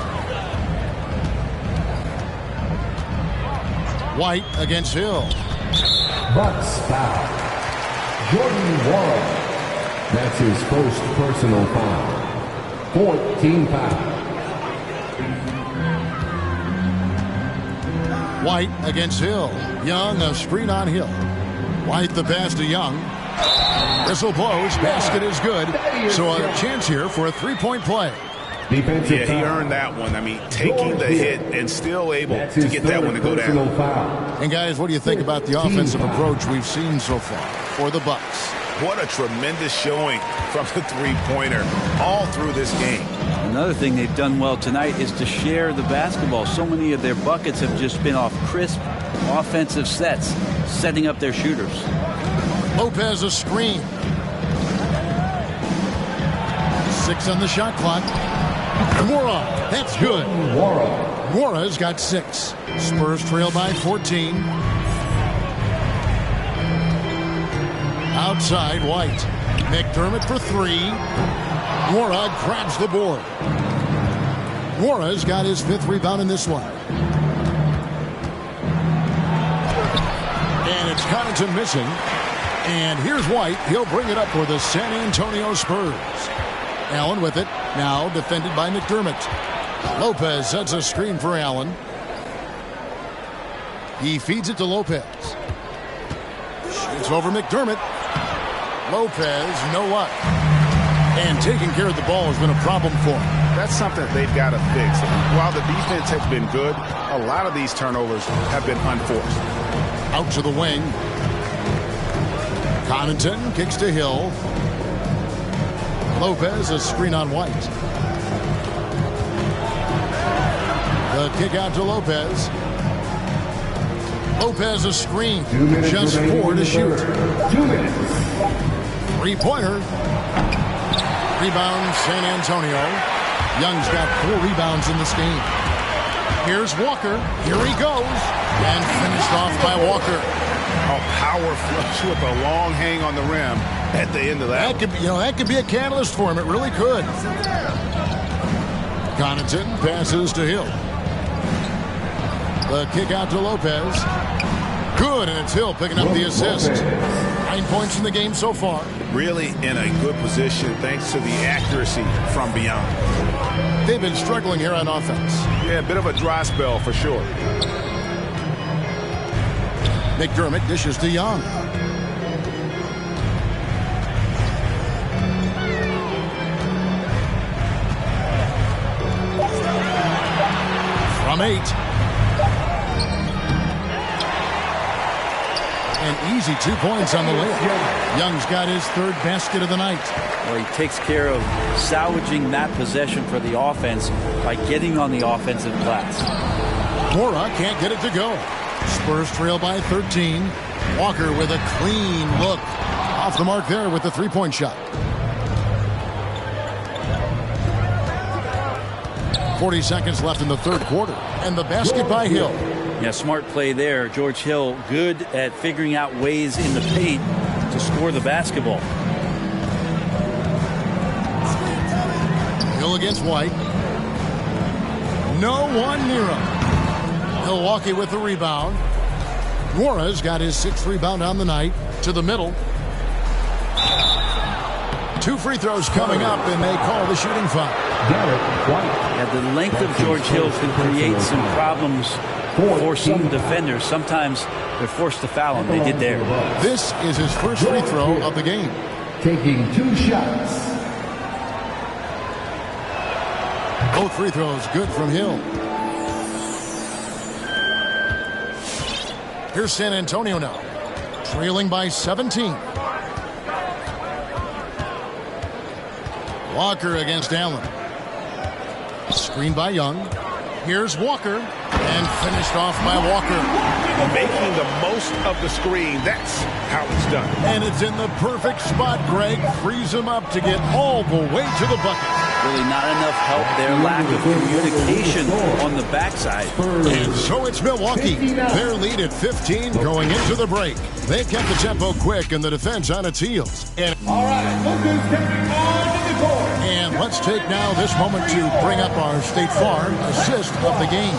White against Hill. Bucks foul. Jordan Wall. That's his first personal foul. 14 foul. White against Hill. Young, a screen on Hill. White the pass to Young. Whistle blows. Basket is good. So a chance here for a three-point play. Yeah, he earned that one. I mean, taking the hit and still able to get that one to go down. And guys, what do you think about the offensive approach we've seen so far for the Bucks? What a tremendous showing from the three-pointer all through this game. Another thing they've done well tonight is to share the basketball. So many of their buckets have just been off crisp offensive sets, setting up their shooters. Lopez a screen. 6 on the shot clock. Mora, that's good. Mora's got 6. Spurs trail by 14. Outside, White. McDermott for 3. Mora grabs the board. Mora's got his 5th rebound in this one. And it's Connaughton missing. And here's White. He'll bring it up for the San Antonio Spurs. Allen with it. Now defended by McDermott. Lopez sets a screen for Allen. He feeds it to Lopez. Shoots over McDermott. Lopez, no luck. And taking care of the ball has been a problem for him. That's something they've got to fix. While the defense has been good, a lot of these turnovers have been unforced. Out to the wing. Connaughton kicks to Hill. Lopez, a screen on White. The kick out to Lopez. Lopez, a screen. Just 4 to shoot. 2 minutes. Three-pointer. Rebound, San Antonio. Young's got 4 rebounds in this game. Here's Walker. Here he goes. And finished off by Walker. A power flush with a long hang on the rim at the end of that. That could be a catalyst for him. It really could. Connaughton passes to Hill. The kick out to Lopez. Good, and it's Hill picking up the assist. 9 points in the game so far. Really in a good position thanks to the accuracy from beyond. They've been struggling here on offense. Yeah, a bit of a dry spell for sure. McDermott dishes to Young. From 8. An easy 2 points on the layup. Young's got his 3rd basket of the night. Well, he takes care of salvaging that possession for the offense by getting on the offensive glass. Mora can't get it to go. Spurs trail by 13. Walker with a clean look. Off the mark there with the 3-point shot. 40 seconds left in the 3rd quarter. And the basket by Hill. Yeah, smart play there. George Hill good at figuring out ways in the paint to score the basketball. Hill against White. No one near him. Milwaukee with the rebound. Nora's got his 6th rebound on the night. To the middle. 2 free throws coming up, and they call the shooting foul. Yeah, the length of George Hill can create some problems for some defenders. Sometimes they're forced to foul him. They did there. This is his first free throw of the game. Taking 2 shots. Both free throws good from Hill. Here's San Antonio now, trailing by 17. Walker against Allen. Screened by Young. Here's Walker. And finished off by Walker. Making the most of the screen. That's how it's done. And it's in the perfect spot. Greg frees him up to get all the way to the bucket. Really not enough help there. Lack of communication on the backside. And so it's Milwaukee. Their lead at 15 going into the break. They've kept the tempo quick and the defense on its heels. And All right, Luka's stepping on the court. And let's take now this moment to bring up our State Farm assist of the game.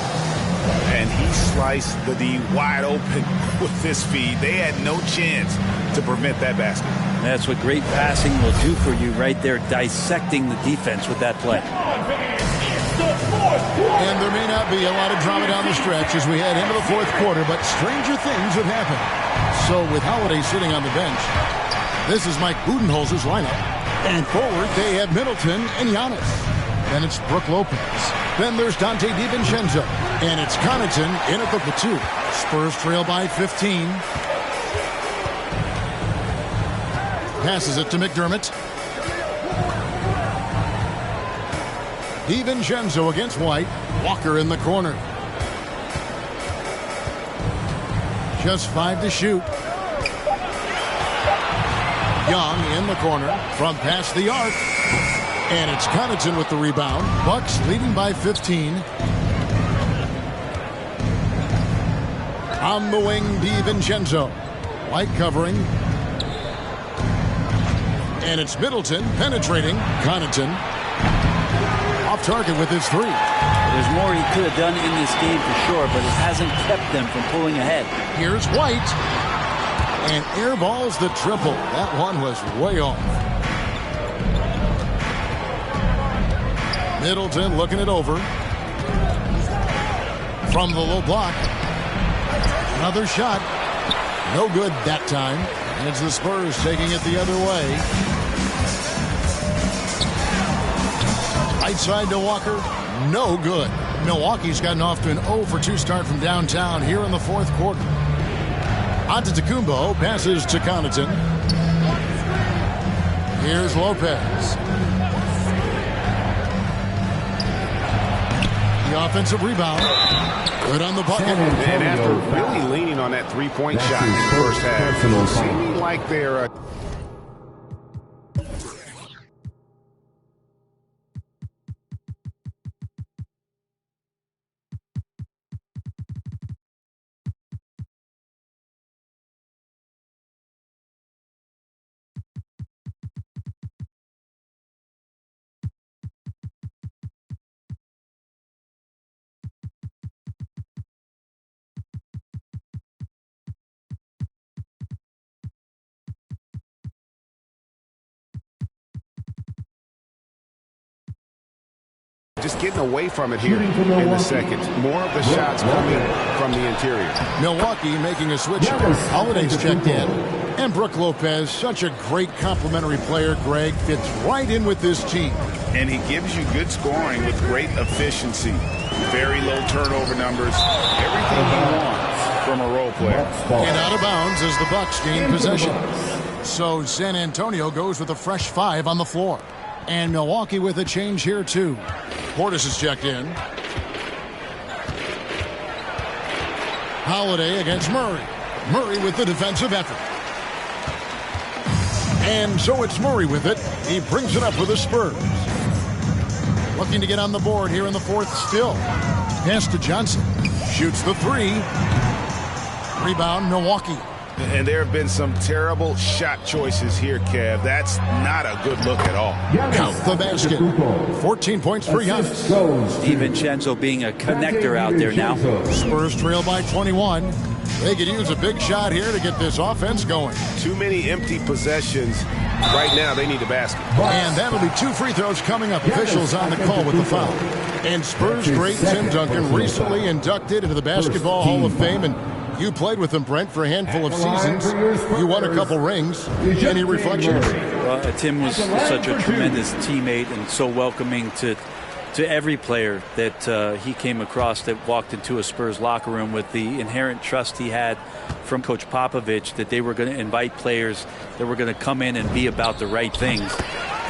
And he sliced the D wide open with this feed. They had no chance to prevent that basket. That's what great passing will do for you right there, dissecting the defense with that play. And there may not be a lot of drama down the stretch as we head into the 4th quarter, but stranger things have happened. So with Holiday sitting on the bench, this is Mike Budenholzer's lineup. And forward, they have Middleton and Giannis. Then it's Brook Lopez. Then there's Dante DiVincenzo. And it's Connaughton in at the 2. Spurs trail by 15. Passes it to McDermott. DiVincenzo against White. Walker in the corner. Just 5 to shoot. Young in the corner from past the arc. And it's Connaughton with the rebound. Bucks leading by 15. On the wing, DiVincenzo. White covering. And it's Middleton penetrating. Connaughton off target with his 3. There's more he could have done in this game for sure, but it hasn't kept them from pulling ahead. Here's White. And airballs the triple. That one was way off. Middleton looking it over. From the low block. Another shot. No good that time. And it's the Spurs taking it the other way. Right side to Walker. No good. Milwaukee's gotten off to an 0-for-2 start from downtown here in the 4th quarter. Antetokounmpo passes to Connaughton. Here's Lopez. The offensive rebound. Good on the bucket. And after really leaning on that 3-point shot in the first half, seeming like they're just getting away from it here in the second. More of the shots coming from the interior. Milwaukee making a switch. Holiday's checked in. And Brook Lopez, such a great complementary player, Greg, fits right in with this team. And he gives you good scoring with great efficiency. Very low turnover numbers. Everything he wants from a role player. And out of bounds as the Bucks gain possession. So San Antonio goes with a fresh 5 on the floor. And Milwaukee with a change here, too. Portis is checked in. Holiday against Murray. Murray with the defensive effort. And so it's Murray with it. He brings it up for the Spurs. Looking to get on the board here in the fourth still. Pass to Johnson. Shoots the 3. Rebound, Milwaukee. And there have been some terrible shot choices here, Kev. That's not a good look at all. Count the basket. 14 points for Giannis. DiVincenzo being a connector out there now. Spurs trail by 21. They could use a big shot here to get this offense going. Too many empty possessions. Right now, they need a basket. And that'll be 2 free throws coming up. Officials on the call with the foul. And Spurs great Tim Duncan recently inducted into the Basketball Hall of Fame. And you played with him, Brent, for a handful of seasons. You won a couple rings. Any reflections? Well, Tim was such a tremendous teammate and so welcoming to every player that he came across that walked into a Spurs locker room, with the inherent trust he had from Coach Popovich that they were going to invite players that were going to come in and be about the right things.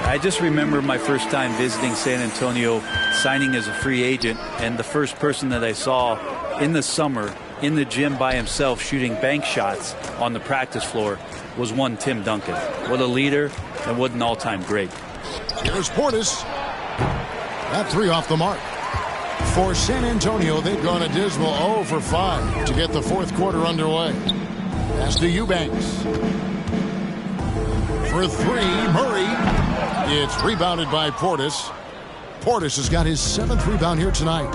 I just remember my first time visiting San Antonio, signing as a free agent, and the first person that I saw in the summer in the gym by himself shooting bank shots on the practice floor was one Tim Duncan. What a leader and what an all-time great. Here's Portis. That 3 off the mark. For San Antonio, they've gone a dismal 0 for 5 to get the fourth quarter underway. Pass to Eubanks. For 3, Murray. It's rebounded by Portis. Portis has got his 7th rebound here tonight.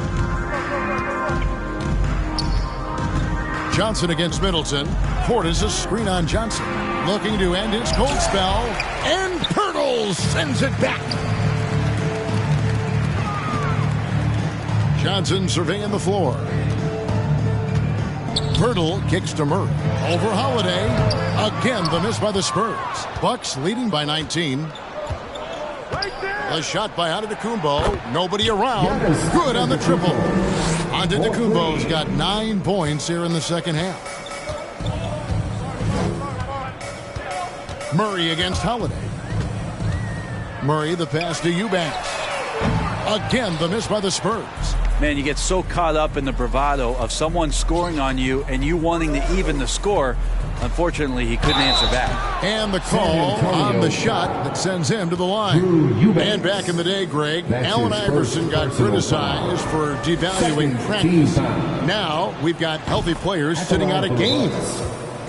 Johnson against Middleton. Portis a screen on Johnson. Looking to end his cold spell. And Pirtle sends it back. Johnson surveying the floor. Pirtle kicks to Murray. Over Holiday. Again, the miss by the Spurs. Bucks leading by 19. A shot by Antetokounmpo. Nobody around. Good on the triple. Antetokounmpo's got 9 points here in the second half. Murray against Holiday. Murray the pass to Eubanks. Again, the miss by the Spurs. Man, you get so caught up in the bravado of someone scoring on you and you wanting to even the score. Unfortunately, he couldn't answer back. And the call on the shot that sends him to the line. And back in the day, Greg, Allen Iverson got criticized for devaluing practice. Now we've got healthy players sitting out of games.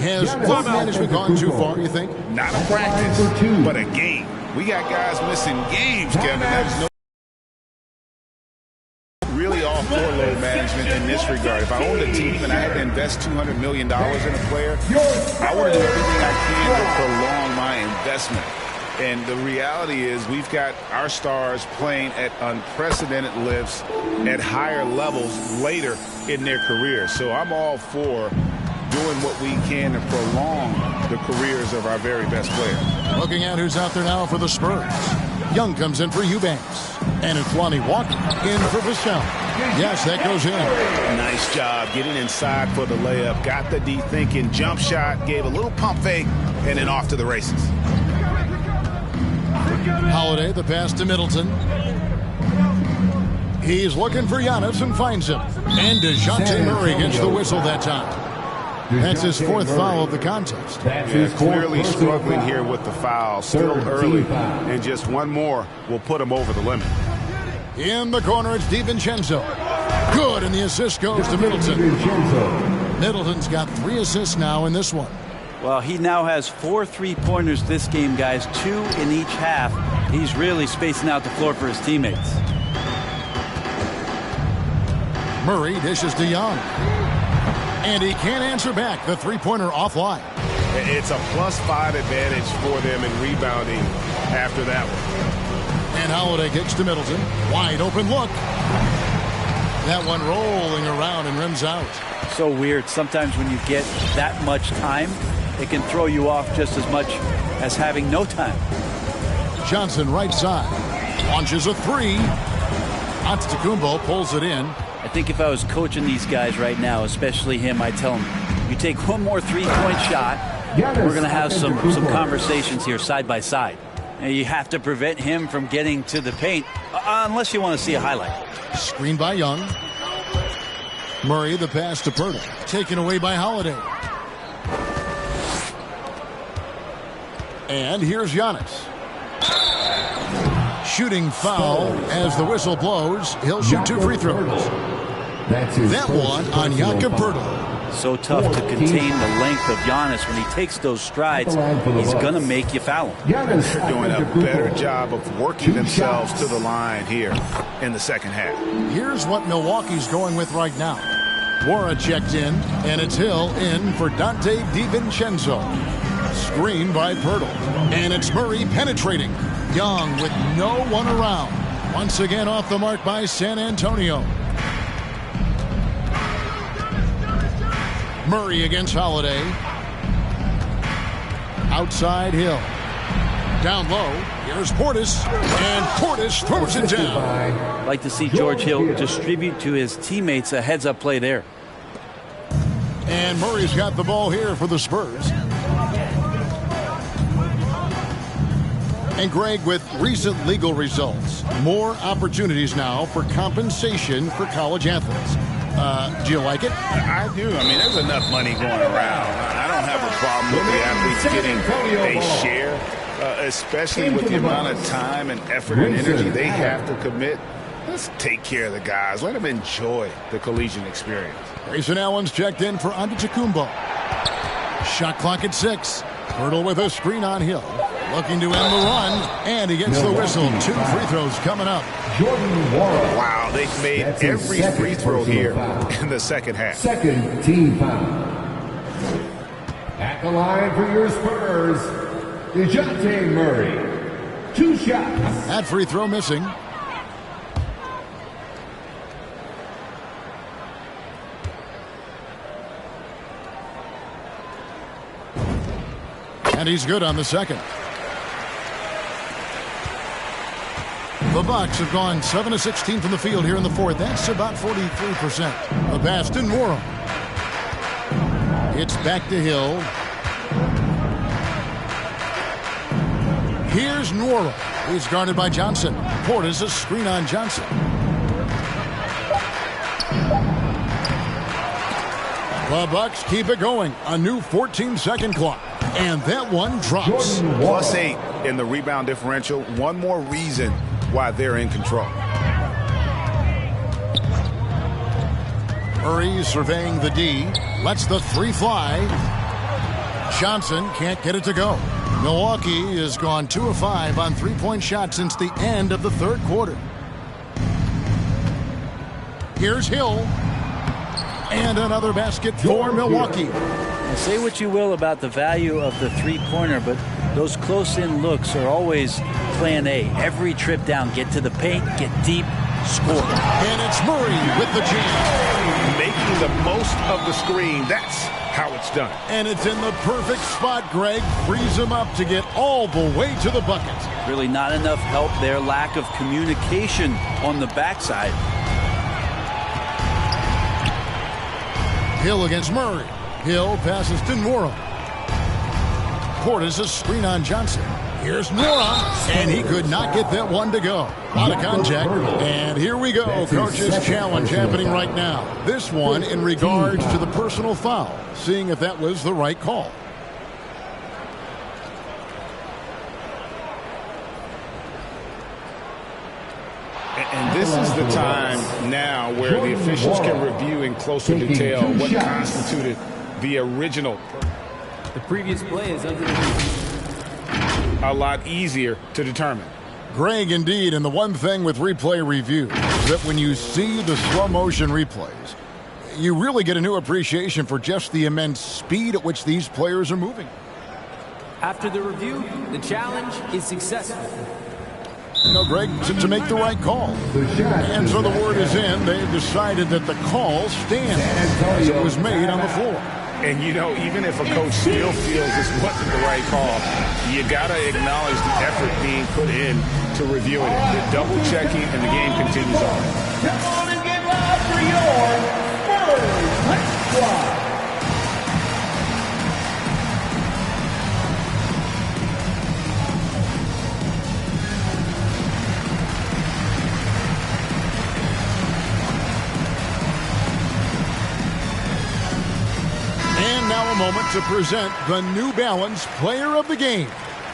Has load management gone too far, you think? Not a practice, but a game. We got guys missing games, Kevin. That's no really all for load management in this regard. If I owned a team and I had to invest $200 million in a player, I want to do everything I can to prolong my investment. And the reality is we've got our stars playing at unprecedented lifts at higher levels later in their career. So I'm all for doing what we can to prolong the careers of our very best players. Looking at who's out there now for the Spurs. Young comes in for Eubanks. And it's Lonnie Walker in for Vassell. Yes, that goes in. Nice job getting inside for the layup. Got the thinking jump shot, gave a little pump fake, and then off to the races. Holiday, the pass to Middleton. He's looking for Giannis and finds him. And DeJounte Murray gets the whistle that time. That's his 4th foul of the contest. Yeah, clearly struggling here with the foul. Still early. And just one more will put him over the limit. In the corner, it's DiVincenzo. Good, and the assist goes to Middleton. Middleton's got 3 assists now in this one. Well, he now has 4 3-pointers this game, guys. 2 in each half. He's really spacing out the floor for his teammates. Murray dishes to Young. And he can't answer back. The 3-pointer offline. It's a +5 advantage for them in rebounding after that one. And Holiday kicks to Middleton. Wide open look. That one rolling around and rims out. So weird. Sometimes when you get that much time, it can throw you off just as much as having no time. Johnson right side. Launches a three. Antetokounmpo pulls it in. I think if I was coaching these guys right now, especially him, I'd tell him, you take one more three-point shot, we're going to have some conversations here side by side. And you have to prevent him from getting to the paint, unless you want to see a highlight. Screen by Young. Murray, the pass to Pirtle. Taken away by Holiday. And here's Giannis. Shooting foul as the whistle blows. He'll shoot 2 free throws. That one on Jakob Pirtle. So tough to contain the length of Giannis. When he takes those strides, he's going to make you foul him. They're doing a better job of working themselves to the line here in the second half. Here's what Milwaukee's going with right now. Wara checked in, and it's Hill in for Dante DiVincenzo. Screen by Pirtle. And it's Murray penetrating. Young with no one around. Once again off the mark by San Antonio. Murray against Holiday. Outside Hill. Down low. Here's Portis. And Portis throws it down. Like to see George Hill distribute to his teammates a heads-up play there. And Murray's got the ball here for the Spurs. And Greg, with recent legal results, more opportunities now for compensation for college athletes. Do you like it? I do. I mean, there's enough money going around. I don't have a problem with the athletes getting a share, especially with the amount of time and effort and energy they have to commit. Let's take care of the guys. Let them enjoy the collegiate experience. Grayson Allen's checked in for Antetokounmpo. Shot clock at 6. Pirtle with a screen on Hill. Looking to end the run, and he gets the whistle. 2 free throws coming up. Wow, they've made every free throw here in the second half. Second team foul. At the line for your Spurs, DeJounte Murray. 2 shots. That free throw missing. And he's good on the second. The Bucks have gone 7 of 16 from the field here in the fourth. That's about 43%. The pass to Nwora. It's back to Hill. Here's Nwora. He's guarded by Johnson. Portis a screen on Johnson. The Bucks keep it going. A new 14-second clock. And that one drops. +8 in the rebound differential. One more reason why they're in control. Murray surveying the D. Lets the 3 fly. Johnson can't get it to go. Milwaukee has gone 2 of 5 on 3-point shots since the end of the third quarter. Here's Hill. And another basket for Milwaukee. And say what you will about the value of the three-pointer, but those close-in looks are always plan A. Every trip down, get to the paint, get deep, score. And it's Murray with the jam. Making the most of the screen. That's how it's done. And it's in the perfect spot, Greg. Frees him up to get all the way to the bucket. Really not enough help there. Lack of communication on the backside. Hill against Murray. Hill passes to Nwora. Portis a screen on Johnson. Here's Nwora, and he could not get that one to go. Out of contact, and here we go. Coach's challenge happening right now. This one in regards to the personal foul, seeing if that was the right call. And this is the time now where the officials can review in closer detail what constituted the original. The previous play is under review. A lot easier to determine. Greg, indeed, and the one thing with replay review is that when you see the slow motion replays, you really get a new appreciation for just the immense speed at which these players are moving. After the review, the challenge is successful. Greg, to make the right call. And so the word is in. They've decided that the call stands as it was made on the floor. And, even if a coach still feels this wasn't the right call, you got to acknowledge the effort being put in to reviewing it. The double-checking, and the game continues on. Come on and get loud for your Spurs Hype Squad. And now a moment to present the New Balance Player of the Game,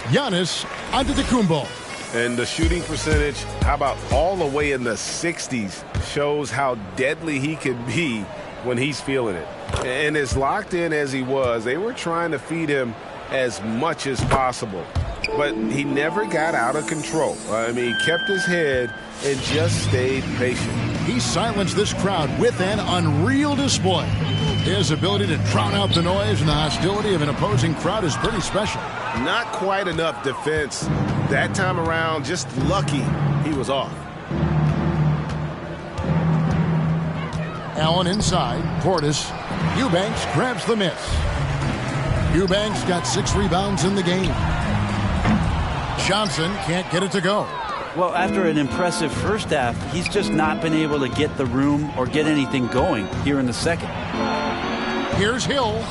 Giannis Antetokounmpo. And the shooting percentage, how about all the way in the 60s, shows how deadly he can be when he's feeling it. And as locked in as he was, they were trying to feed him as much as possible. But he never got out of control. He kept his head and just stayed patient. He silenced this crowd with an unreal display. His ability to drown out the noise and the hostility of an opposing crowd is pretty special. Not quite enough defense. That time around, just lucky he was off. Allen inside. Portis. Eubanks grabs the miss. Eubanks got 6 rebounds in the game. Johnson can't get it to go. Well, after an impressive first half, he's just not been able to get the room or get anything going here in the second. Here's Hill.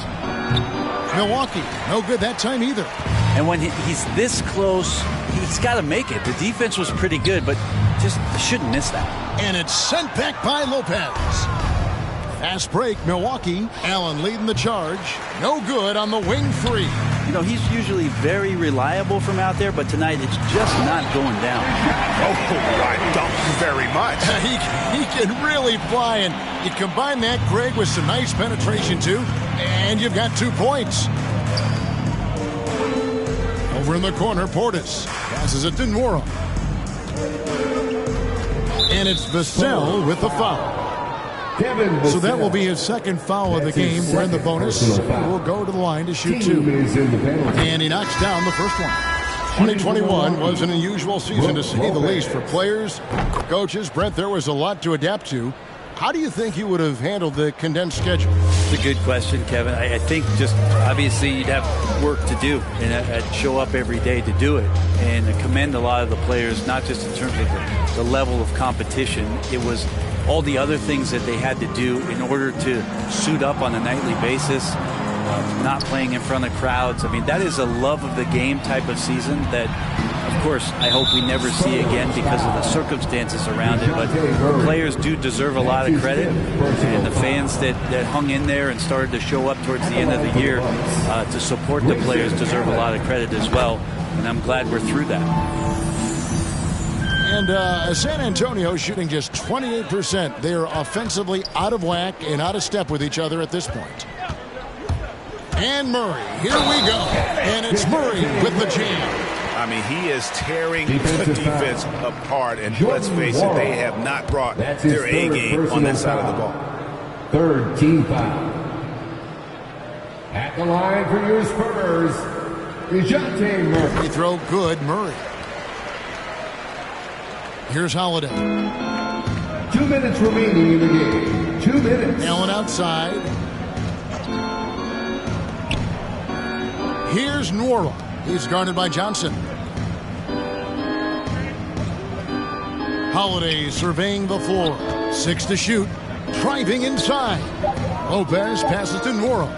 Milwaukee, no good that time either. And when he's this close, he's got to make it. The defense was pretty good, but just shouldn't miss that. And it's sent back by Lopez. Fast break, Milwaukee. Allen leading the charge. No good on the wing 3. He's usually very reliable from out there, but tonight it's just not going down. Oh, I don't very much. He can really fly, and you combine that, Greg, with some nice penetration, too, and you've got 2 points. Over in the corner, Portis passes it to Nwora. And it's Vassell with the foul. So that will be his second foul of the game. We're in the bonus. We'll go to the line to shoot 2. And he knocks down the first one. 2021 was an unusual season, to say the least, for players, coaches. Brent, there was a lot to adapt to. How do you think you would have handled the condensed schedule? It's a good question, Kevin. I think just obviously you'd have work to do, and I'd show up every day to do it. And I commend a lot of the players, not just in terms of the level of competition. It was all the other things that they had to do in order to suit up on a nightly basis, not playing in front of crowds. That is a love of the game type of season that, of course, I hope we never see again because of the circumstances around it. But players do deserve a lot of credit, and the fans that hung in there and started to show up towards the end of the year to support the players deserve a lot of credit as well. And I'm glad we're through that. And San Antonio shooting just 28%. They are offensively out of whack and out of step with each other at this point. And Murray, here we go. And it's Murray with the jam. He is tearing the defense apart. And let's face it, they have not brought their A game on that side of the ball. Third team foul. At the line for your Spurs, getemty45. Free throw good, Murray. Here's Holiday. 2 minutes remaining in the game. 2 minutes. Allen outside. Here's Nwora. He's guarded by Johnson. Holiday surveying the floor. 6 to shoot. Driving inside. Lopez passes to Nwora.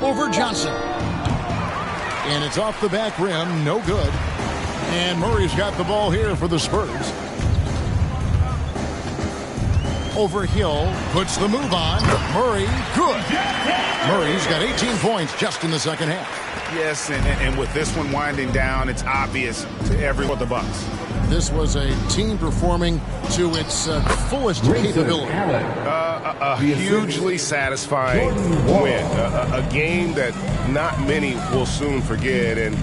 Over Johnson. And it's off the back rim. No good. And Murray's got the ball here for the Spurs. Over Hill, puts the move on. Murray, good. Murray's got 18 points just in the second half. Yes, and with this one winding down, it's obvious to everyone the Bucks. This was a team performing to its fullest capability. A hugely satisfying win. A game that not many will soon forget. And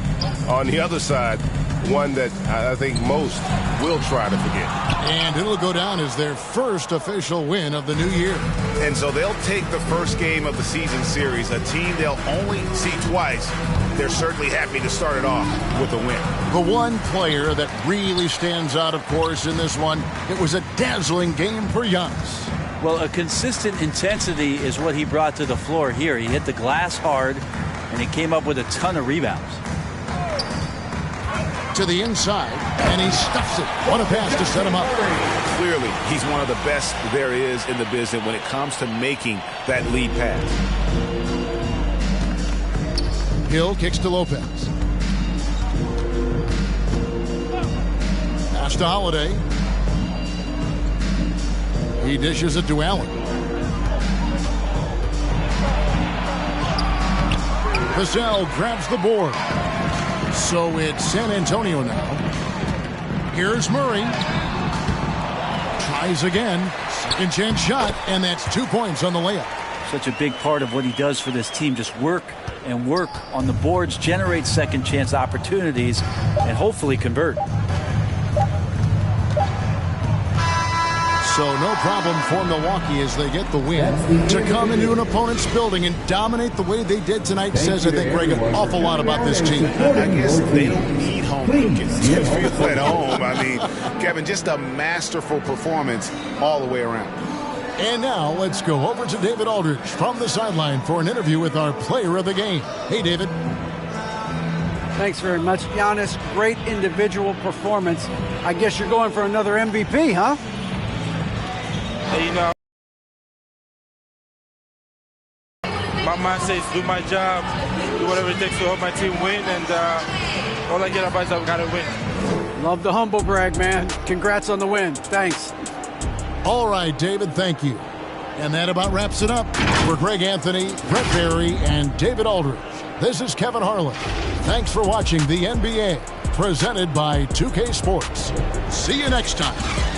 on the other side, one that I think most will try to forget. And it'll go down as their first official win of the new year. And so they'll take the first game of the season series, a team they'll only see twice, they're certainly happy to start it off with a win. The one player that really stands out, of course, in this one, it was a dazzling game for Giannis. Well, a consistent intensity is what he brought to the floor here. He hit the glass hard, and he came up with a ton of rebounds. To the inside, and he stuffs it. What a pass to set him up. Clearly, he's one of the best there is in the business when it comes to making that lead pass. Hill kicks to Lopez. Pass to Holiday. He dishes it to Allen. Vassell grabs the board. So it's San Antonio now. Here's Murray. Tries again. Second chance shot, and that's 2 points on the layup. Such a big part of what he does for this team. Just work and work on the boards, generate second chance opportunities, and hopefully convert. So no problem for Milwaukee as they get the win. To come into an opponent's building and dominate the way they did tonight says, I think, Greg, an awful lot about this team. I guess they don't need home cooking to feel at home. I mean, Kevin, just a masterful performance all the way around. And now let's go over to David Aldridge from the sideline for an interview with our player of the game. Hey, David. Thanks very much, Giannis. Great individual performance. I guess you're going for another MVP, huh? You know, my mindset is do my job, do whatever it takes to help my team win, and all I get about is that we got to win. Love the humble brag, man. Congrats on the win. Thanks. All right, David, thank you. And that about wraps it up. For Greg Anthony, Brett Barry, and David Aldridge, this is Kevin Harlan. Thanks for watching the NBA, presented by 2K Sports. See you next time.